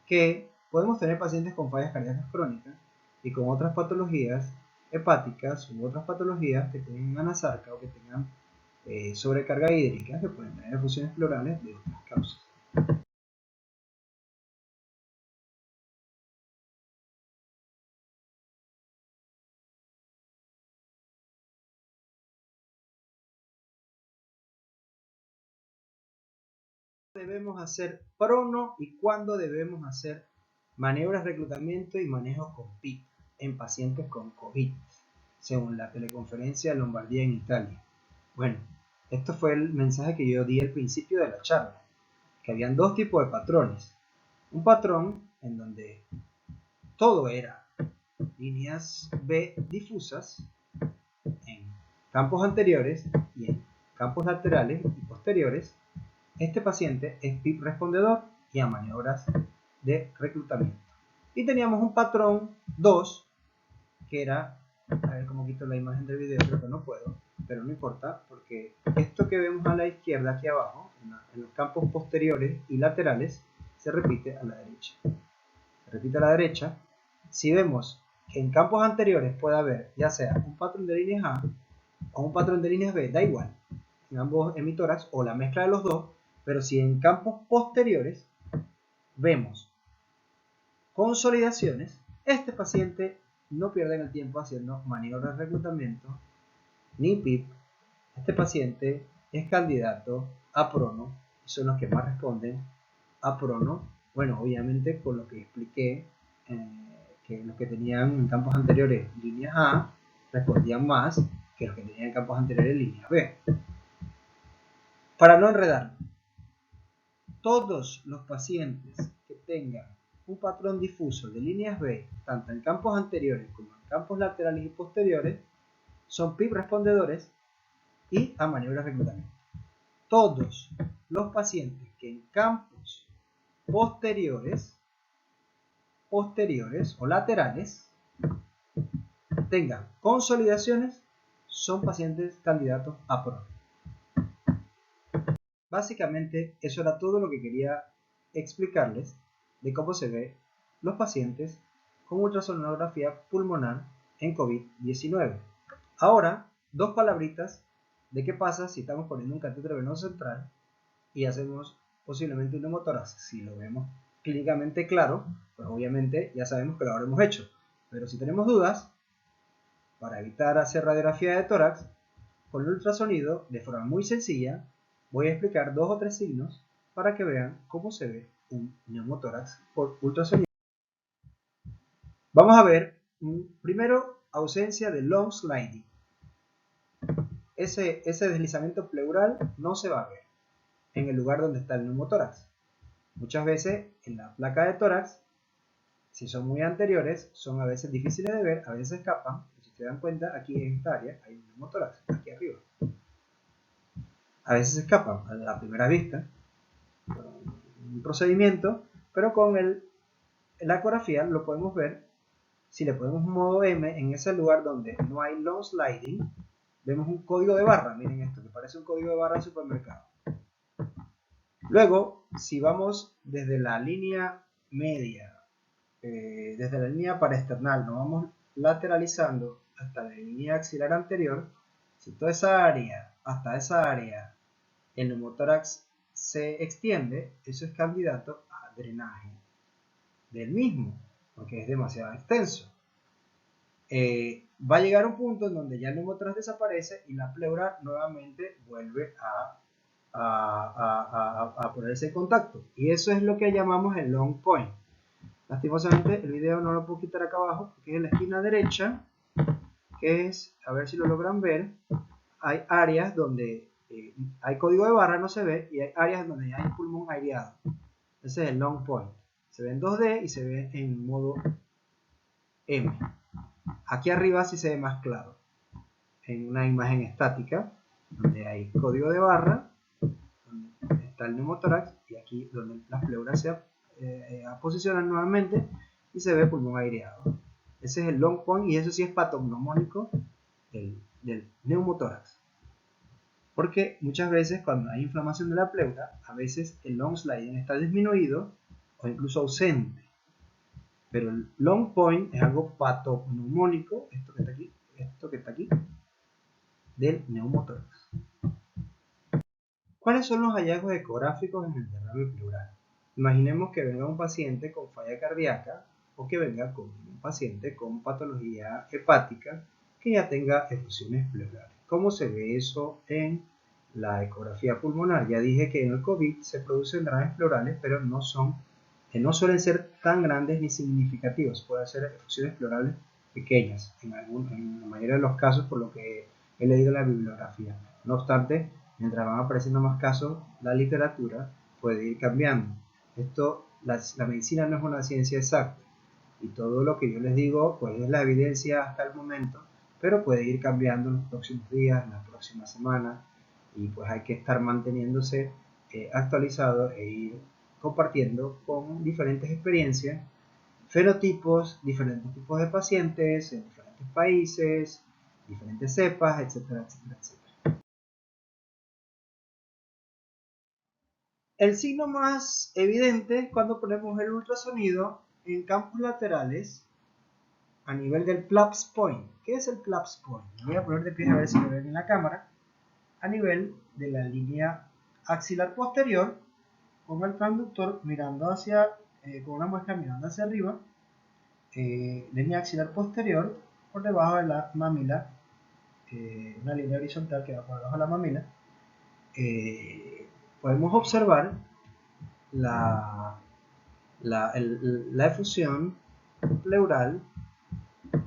que podemos tener pacientes con fallas cardíacas crónicas y con otras patologías hepáticas u otras patologías que tengan anasarca o que tengan sobrecarga hídrica, que pueden tener efusiones pleurales de otras causas. Debemos hacer prono y cuándo debemos hacer maniobras de reclutamiento y manejo con PIC en pacientes con COVID, según la teleconferencia de Lombardía en Italia. Bueno, esto fue el mensaje que yo di al principio de la charla, que habían dos tipos de patrones. Un patrón en donde todo era líneas B difusas en campos anteriores y en campos laterales y posteriores. Este paciente es PIP respondedor y a maniobras de reclutamiento. Y teníamos un patrón 2, que era, a ver cómo quito la imagen del video, creo que no puedo, pero no importa, porque esto que vemos a la izquierda aquí abajo, en los campos posteriores y laterales, se repite a la derecha. Se repite a la derecha. Si vemos que en campos anteriores puede haber ya sea un patrón de líneas A o un patrón de líneas B, da igual, en ambos hemitórax o la mezcla de los dos, pero si en campos posteriores vemos consolidaciones, este paciente no pierde el tiempo haciendo maniobras de reclutamiento ni PIP. Este paciente es candidato a prono, son los que más responden a prono. Bueno, obviamente con lo que expliqué, que los que tenían en campos anteriores líneas A respondían más que los que tenían en campos anteriores líneas B. Para no enredar, todos los pacientes que tengan un patrón difuso de líneas B, tanto en campos anteriores como en campos laterales y posteriores, son PIP respondedores y a maniobras de reclutamiento. Todos los pacientes que en campos posteriores o laterales tengan consolidaciones son pacientes candidatos a PRO. Básicamente eso era todo lo que quería explicarles de cómo se ve los pacientes con ultrasonografía pulmonar en COVID-19. Ahora, dos palabritas de qué pasa si estamos poniendo un catéter venoso central y hacemos posiblemente un neumotórax. Si lo vemos clínicamente claro, pues obviamente ya sabemos que lo habremos hecho. Pero si tenemos dudas, para evitar hacer radiografía de tórax, con el ultrasonido, de forma muy sencilla, voy a explicar 2 o 3 signos para que vean cómo se ve un neumotórax por ultrasonido. Vamos a ver, primero, ausencia de long sliding. Ese deslizamiento pleural no se va a ver en el lugar donde está el neumotórax. Muchas veces en la placa de tórax, si son muy anteriores, son a veces difíciles de ver, a veces escapan. Si se dan cuenta, aquí en esta área hay un neumotórax, aquí arriba. A veces escapan a la primera vista, un procedimiento, pero con la ecografía lo podemos ver. Si le ponemos modo M en ese lugar donde no hay long sliding, vemos un código de barra. Miren esto, que parece un código de barra de supermercado. Luego, si vamos desde la línea media, desde la línea paraesternal, nos vamos lateralizando hasta la línea axilar anterior, si toda esa área, hasta esa área, el neumotórax se extiende, eso es candidato a drenaje del mismo, porque es demasiado extenso. Va a llegar un punto en donde ya el neumotórax desaparece y la pleura nuevamente vuelve a ponerse en contacto. Y eso es lo que llamamos el long point. Lastimosamente el video no lo puedo quitar acá abajo porque es en la esquina derecha, que es, a ver si lo logran ver, hay áreas donde hay código de barra, no se ve, y hay áreas donde hay pulmón aireado. Ese es el long point. Se ve en 2D y se ve en modo M. Aquí arriba sí se ve más claro, en una imagen estática, donde hay código de barra, donde está el neumotórax, y aquí donde las pleuras se posicionan nuevamente y se ve pulmón aireado. Ese es el long point y eso sí es patognomónico del neumotórax. Porque muchas veces cuando hay inflamación de la pleura, a veces el long sliding está disminuido o incluso ausente. Pero el long point es algo patognomónico, esto que está aquí, del neumotórax. ¿Cuáles son los hallazgos ecográficos en el derrame pleural? Imaginemos que venga un paciente con falla cardíaca o que venga con un paciente con patología hepática que ya tenga efusiones pleurales. ¿Cómo se ve eso en la ecografía pulmonar? Ya dije que en el COVID se producen derrames pleurales, pero no suelen ser tan grandes ni significativos. Pueden ser efusiones pleurales pequeñas en la mayoría de los casos, por lo que he leído en la bibliografía. No obstante, mientras van apareciendo más casos, la literatura puede ir cambiando. La medicina no es una ciencia exacta y todo lo que yo les digo pues es la evidencia hasta el momento, pero puede ir cambiando en los próximos días, en las próximas semanas, y pues hay que estar manteniéndose actualizado e ir compartiendo con diferentes experiencias, fenotipos, diferentes tipos de pacientes en diferentes países, diferentes cepas, etcétera, etcétera, etcétera. El signo más evidente es cuando ponemos el ultrasonido en campos laterales a nivel del Plops point. ¿Qué es el Plops point? Lo voy a poner de pie a ver si lo ven en la cámara. A nivel de la línea axilar posterior, con el transductor mirando con una muesca mirando hacia arriba, línea axilar posterior, por debajo de la mamila, una línea horizontal que va por debajo de la mamila, podemos observar la efusión pleural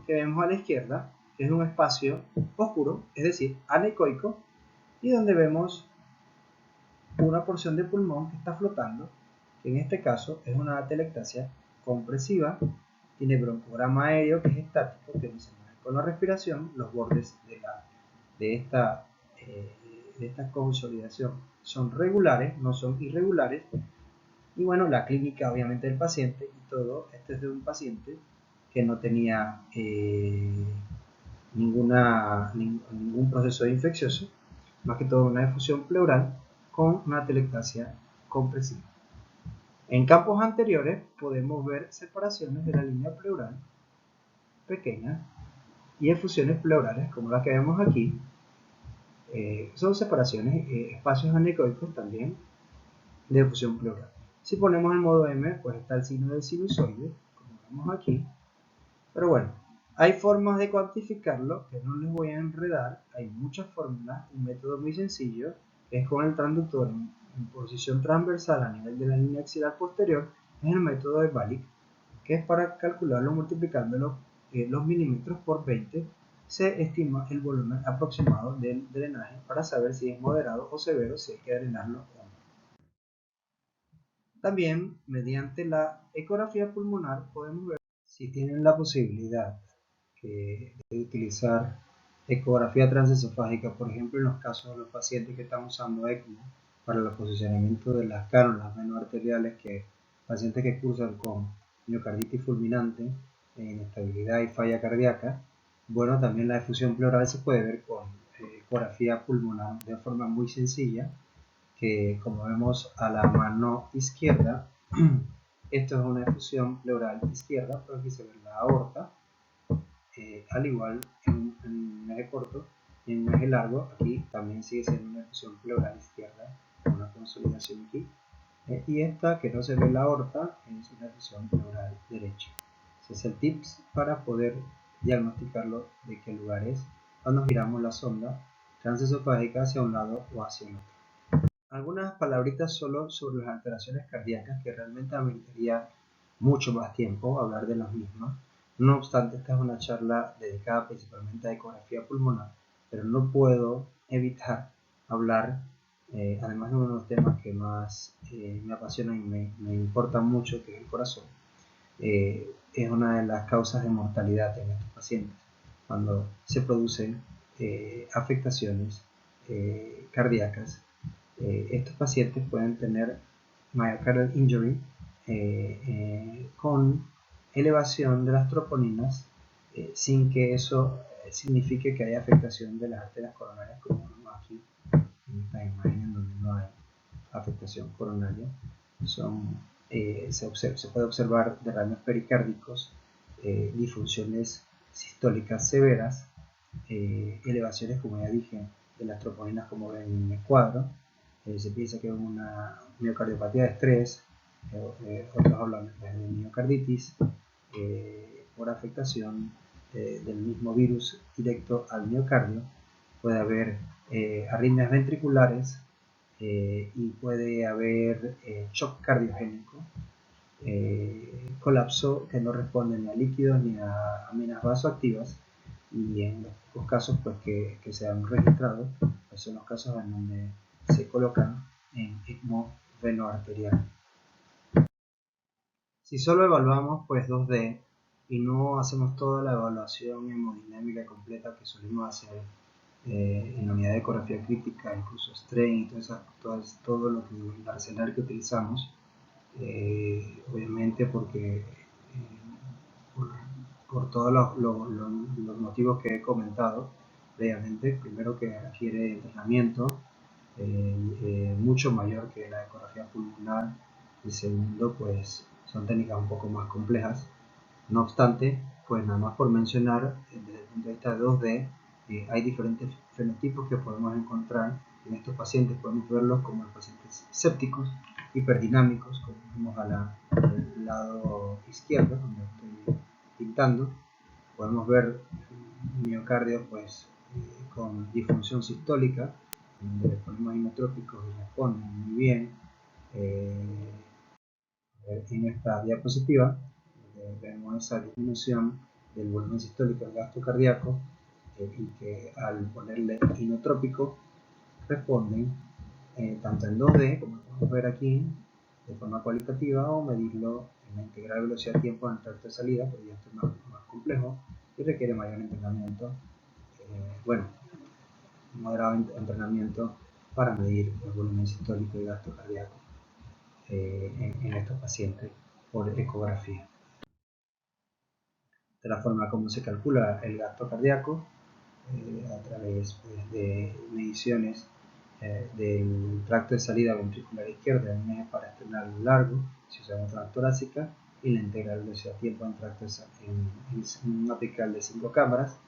que vemos a la izquierda, que es un espacio oscuro, es decir, anecoico, y donde vemos una porción de pulmón que está flotando, que en este caso es una atelectasia compresiva, tiene broncograma aéreo que es estático, que no se mueve con la respiración, los bordes de esta consolidación son regulares, no son irregulares, y bueno, la clínica obviamente del paciente y todo, este es de un paciente que no tenía ningún proceso infeccioso, más que todo una efusión pleural con una atelectasia compresiva. En campos anteriores podemos ver separaciones de la línea pleural pequeñas y efusiones pleurales como las que vemos aquí. Son separaciones, espacios anecoicos también de efusión pleural. Si ponemos el modo M, pues está el signo del sinusoide, como vemos aquí. Pero bueno, hay formas de cuantificarlo que no les voy a enredar. Hay muchas fórmulas. Un método muy sencillo es con el transductor en posición transversal a nivel de la línea axilar posterior. Es el método de Balick, que es para calcularlo multiplicando los milímetros por 20. Se estima el volumen aproximado del drenaje para saber si es moderado o severo, si hay que drenarlo o no. También, mediante la ecografía pulmonar, podemos ver si tienen la posibilidad de utilizar ecografía transesofágica, por ejemplo, en los casos de los pacientes que están usando ECMO para el posicionamiento de las cánulas venoarteriales, pacientes que cursan con miocarditis fulminante, inestabilidad y falla cardíaca. Bueno, también la efusión pleural se puede ver con ecografía pulmonar de forma muy sencilla, que como vemos a la mano izquierda, esto es una efusión pleural izquierda, pero aquí se ve la aorta, al igual en un eje corto y en un eje largo, aquí también sigue siendo una efusión pleural izquierda, una consolidación aquí, y esta que no se ve la aorta es una efusión pleural derecha. Ese es el tips para poder diagnosticarlo de qué lugar es cuando giramos la sonda transesofágica hacia un lado o hacia el otro. Algunas palabritas solo sobre las alteraciones cardíacas, que realmente ameritaría mucho más tiempo hablar de las mismas. No obstante, esta es una charla dedicada principalmente a ecografía pulmonar, pero no puedo evitar hablar, además de uno de los temas que más me apasiona y me importa mucho, que es el corazón. Es una de las causas de mortalidad en estos pacientes, cuando se producen afectaciones cardíacas. Estos pacientes pueden tener myocardial injury con elevación de las troponinas sin que eso signifique que haya afectación de las arterias coronarias, como vemos aquí en esta imagen donde no hay afectación coronaria. Se puede observar derrames pericárdicos, disfunciones sistólicas severas, elevaciones, como ya dije, de las troponinas, como ven en el cuadro. Se piensa que es una miocardiopatía de estrés, otros hablan de miocarditis por afectación del mismo virus directo al miocardio. Puede haber arritmias ventriculares y puede haber shock cardiogénico, colapso que no responde ni a líquidos ni a aminas vasoactivas, y en los pocos casos pues, que se han registrado pues son los casos en donde se colocan en ECMO venoarterial. Si solo evaluamos pues 2D y no hacemos toda la evaluación hemodinámica completa que solemos hacer en la unidad de ecografía crítica, incluso strain y todo lo que el arsenal que utilizamos, obviamente porque por todos los motivos que he comentado previamente. Primero, que requiere entrenamiento mucho mayor que la ecografía pulmonar, y segundo, pues son técnicas un poco más complejas. No obstante, pues nada más por mencionar, desde el punto de vista de 2D, hay diferentes fenotipos que podemos encontrar en estos pacientes. Podemos verlos como los pacientes sépticos, hiperdinámicos, como vemos al lado izquierdo, donde estoy pintando. Podemos ver miocardio pues, con disfunción sistólica, de problemas inotrópicos y responden muy bien. En esta diapositiva vemos esa disminución del volumen sistólico del gasto cardíaco y que al ponerle inotrópico responden tanto en 2D, como podemos ver aquí, de forma cualitativa, o medirlo en la integral velocidad-tiempo en el tracto de salida, porque ya esto es más complejo y requiere mayor entrenamiento. Bueno, moderado entrenamiento para medir el volumen sistólico y gasto cardíaco en estos pacientes por ecografía. De la forma como se calcula el gasto cardíaco a través pues, de mediciones del tracto de salida ventricular izquierda en un eje parasternal largo, si usamos una torácica, y la integral velocidad-tiempo en tracto en un apical de 5 cámaras,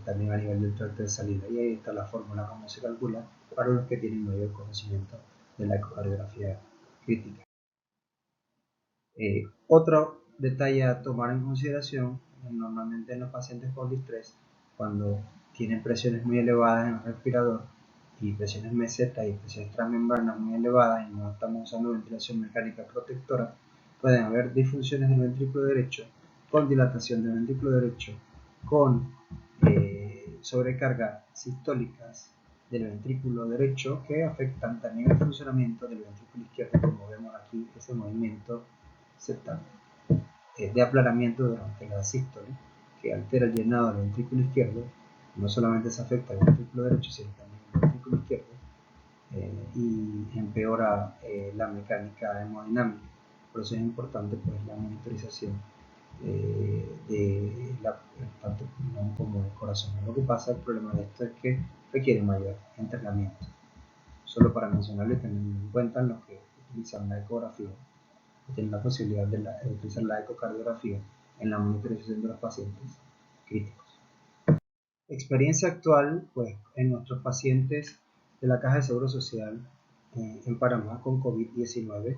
también a nivel del tracto de salida. Y ahí está la fórmula como se calcula para los que tienen mayor conocimiento de la ecocardiografía crítica. Otro detalle a tomar en consideración, normalmente en los pacientes con distrés, cuando tienen presiones muy elevadas en el respirador y presiones meseta y presiones transmembranas muy elevadas y no estamos usando ventilación mecánica protectora, pueden haber disfunciones del ventrículo derecho, con dilatación del ventrículo derecho, con sobrecargas sistólicas del ventrículo derecho que afectan también el funcionamiento del ventrículo izquierdo, como vemos aquí ese movimiento septal de aplanamiento durante la sístole que altera el llenado del ventrículo izquierdo. No solamente se afecta al ventrículo derecho, sino también al ventrículo izquierdo y empeora la mecánica hemodinámica. Por eso es importante pues, la monitorización de tanto pulmón como el corazón. Lo que pasa, el problema de esto es que requiere mayor entrenamiento. Solo para mencionarlo y tener en cuenta los que utilizan la ecografía, que tienen la posibilidad de utilizar la ecocardiografía en la monitorización de los pacientes críticos. Experiencia actual, pues, en nuestros pacientes de la Caja de Seguro Social en Panamá con COVID-19.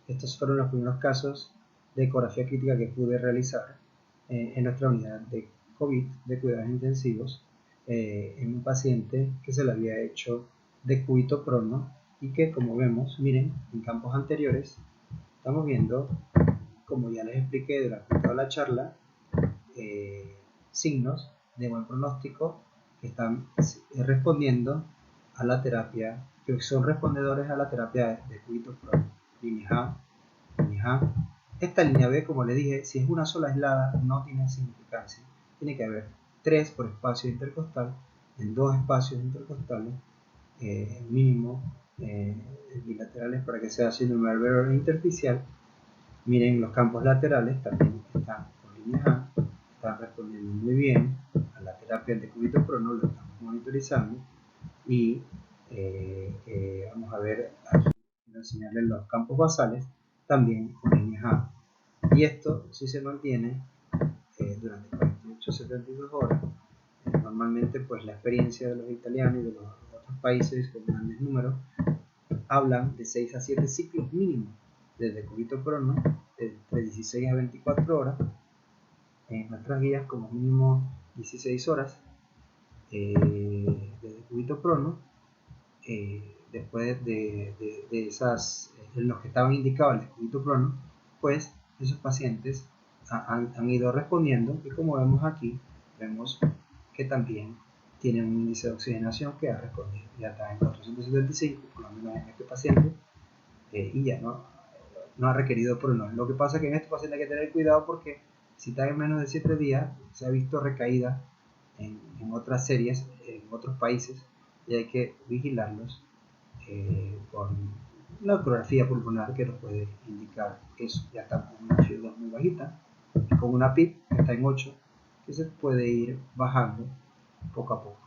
Estos fueron los primeros casos de ecografía crítica que pude realizar en nuestra unidad de COVID de cuidados intensivos en un paciente que se le había hecho decúbito prono y que, como vemos, miren, en campos anteriores estamos viendo, como ya les expliqué durante toda la charla, signos de buen pronóstico que están respondiendo a la terapia, que son respondedores a la terapia de decúbito prono. Línea A. Esta línea B, como le dije, si es una sola aislada, no tiene significancia. Tiene que haber 3 por espacio intercostal, en 2 espacios intercostales, mínimo bilaterales para que sea síndrome alveolar intersticial. Miren los campos laterales, también están con línea A, están respondiendo muy bien a la terapia de decúbito prono, lo estamos monitorizando y vamos a ver aquí, quiero enseñarles los campos basales, también con líneas A. Y esto, si se mantiene durante 48-72 horas, normalmente pues la experiencia de los italianos y de los otros países con grandes números hablan de 6 a 7 ciclos mínimos de decúbito prono, de 16 a 24 horas, en nuestras guías como mínimo 16 horas de decúbito prono. Después de esas, en los que estaban indicados el decúbito prono, pues esos pacientes han ido respondiendo y como vemos aquí, vemos que también tienen un índice de oxigenación que ha respondido, ya está en 475, por lo menos en este paciente, y ya no ha requerido prono. Lo que pasa es que en este paciente hay que tener cuidado porque si está en menos de 7 días, se ha visto recaída en otras series, en otros países, y hay que vigilarlos con la ecografía pulmonar que nos puede indicar eso. Ya está con una FiO2 muy bajita, con una PIP que está en 8, que se puede ir bajando poco a poco.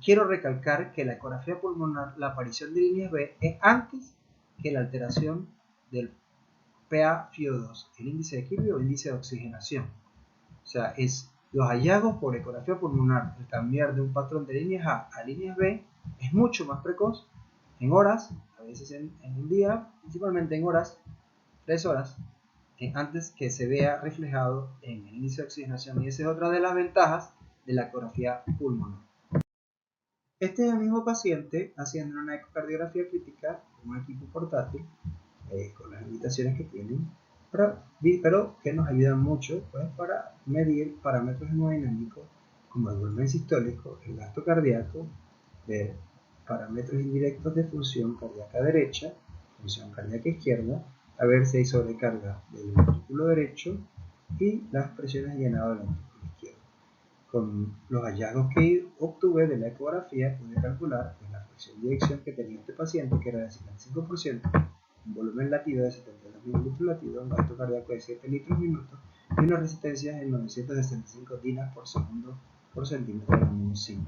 Quiero recalcar que la ecografía pulmonar, la aparición de líneas B es antes que la alteración del PaFiO2, el índice de equilibrio o índice de oxigenación. O sea, es los hallazgos por ecografía pulmonar, el cambiar de un patrón de líneas A a líneas B es mucho más precoz, en horas, a veces en un día, principalmente en horas, 3 horas, antes que se vea reflejado en el índice de oxigenación. Y esa es otra de las ventajas de la ecografía pulmonar. Este es el mismo paciente haciendo una ecocardiografía crítica con un equipo portátil, con las limitaciones que tienen, pero que nos ayudan mucho pues, para medir parámetros hemodinámicos como el volumen sistólico, el gasto cardíaco, ver parámetros indirectos de función cardíaca derecha, función cardíaca izquierda, a ver si hay sobrecarga del ventrículo derecho y las presiones de llenado del ventrículo izquierdo. Con los hallazgos que obtuve de la ecografía pude calcular pues, la fracción de eyección que tenía este paciente, que era de 75%, un volumen latido de 72 mililitros latidos, un gasto cardíaco de 7 litros minuto y una resistencia de 965 dinas por segundo por centímetro de menos 5.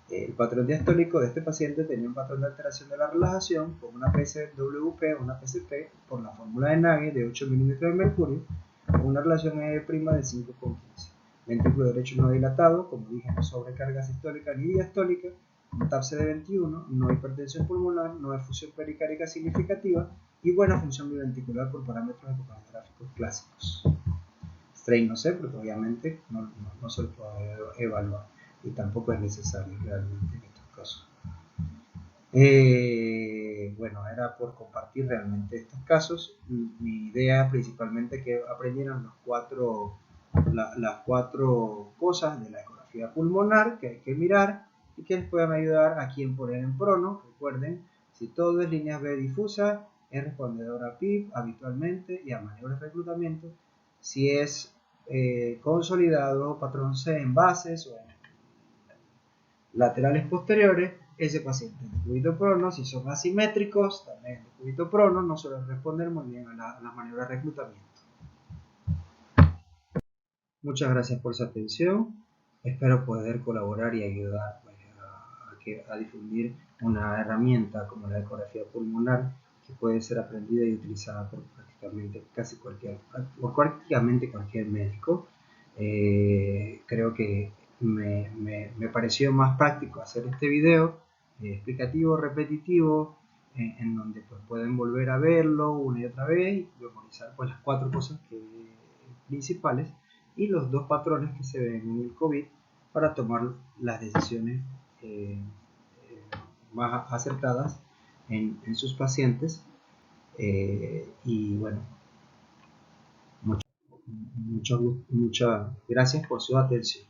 El patrón diastólico de este paciente tenía un patrón de alteración de la relajación con una PSWP o una PCP por la fórmula de Nagel de 8 milímetros de mercurio con una relación E' de 5,15. Ventrículo derecho no dilatado, como dije, no sobrecarga sistólica ni diastólica, un TAPSE de 21, no hipertensión pulmonar, no efusión pericárdica significativa y buena función biventricular por parámetros ecocardiográficos clásicos. Strain no sé, porque obviamente no se lo puedo evaluar y tampoco es necesario realmente en estos casos. Bueno, era por compartir realmente estos casos. Mi idea principalmente que aprendieran las cuatro cosas de la ecografía pulmonar que hay que mirar y que les puedan ayudar a quien poner en prono. Recuerden, si todo es líneas B difusa, es respondedor a PIB habitualmente y a maniobras de reclutamiento. Si es consolidado, patrón C en bases o en laterales posteriores, ese paciente de cúbito prono, si son asimétricos, también de cúbito prono, no suelen responder muy bien a las maniobras de reclutamiento. Muchas gracias por su atención. Espero poder colaborar y ayudar pues, a difundir una herramienta como la ecografía pulmonar que puede ser aprendida y utilizada por prácticamente cualquier médico. Creo que me pareció más práctico hacer este video explicativo, repetitivo, en donde pues, pueden volver a verlo una y otra vez y memorizar pues, las cuatro cosas principales y los dos patrones que se ven en el COVID para tomar las decisiones más acertadas en sus pacientes. Y bueno, muchas gracias por su atención.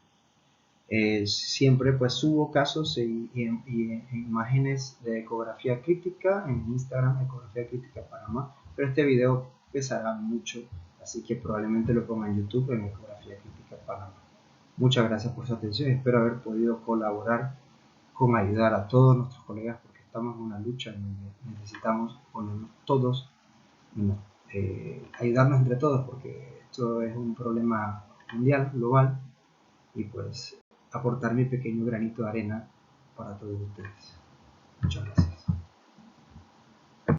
Siempre pues subo casos y imágenes de ecografía crítica en Instagram, ecografía crítica Panamá, pero este video pesará mucho, así que probablemente lo ponga en YouTube en ecografía crítica Panamá. Muchas gracias por su atención y espero haber podido colaborar con ayudar a todos nuestros colegas porque estamos en una lucha en donde necesitamos ponernos todos, ayudarnos entre todos porque esto es un problema mundial, global y pues aportar mi pequeño granito de arena para todos ustedes. Muchas gracias.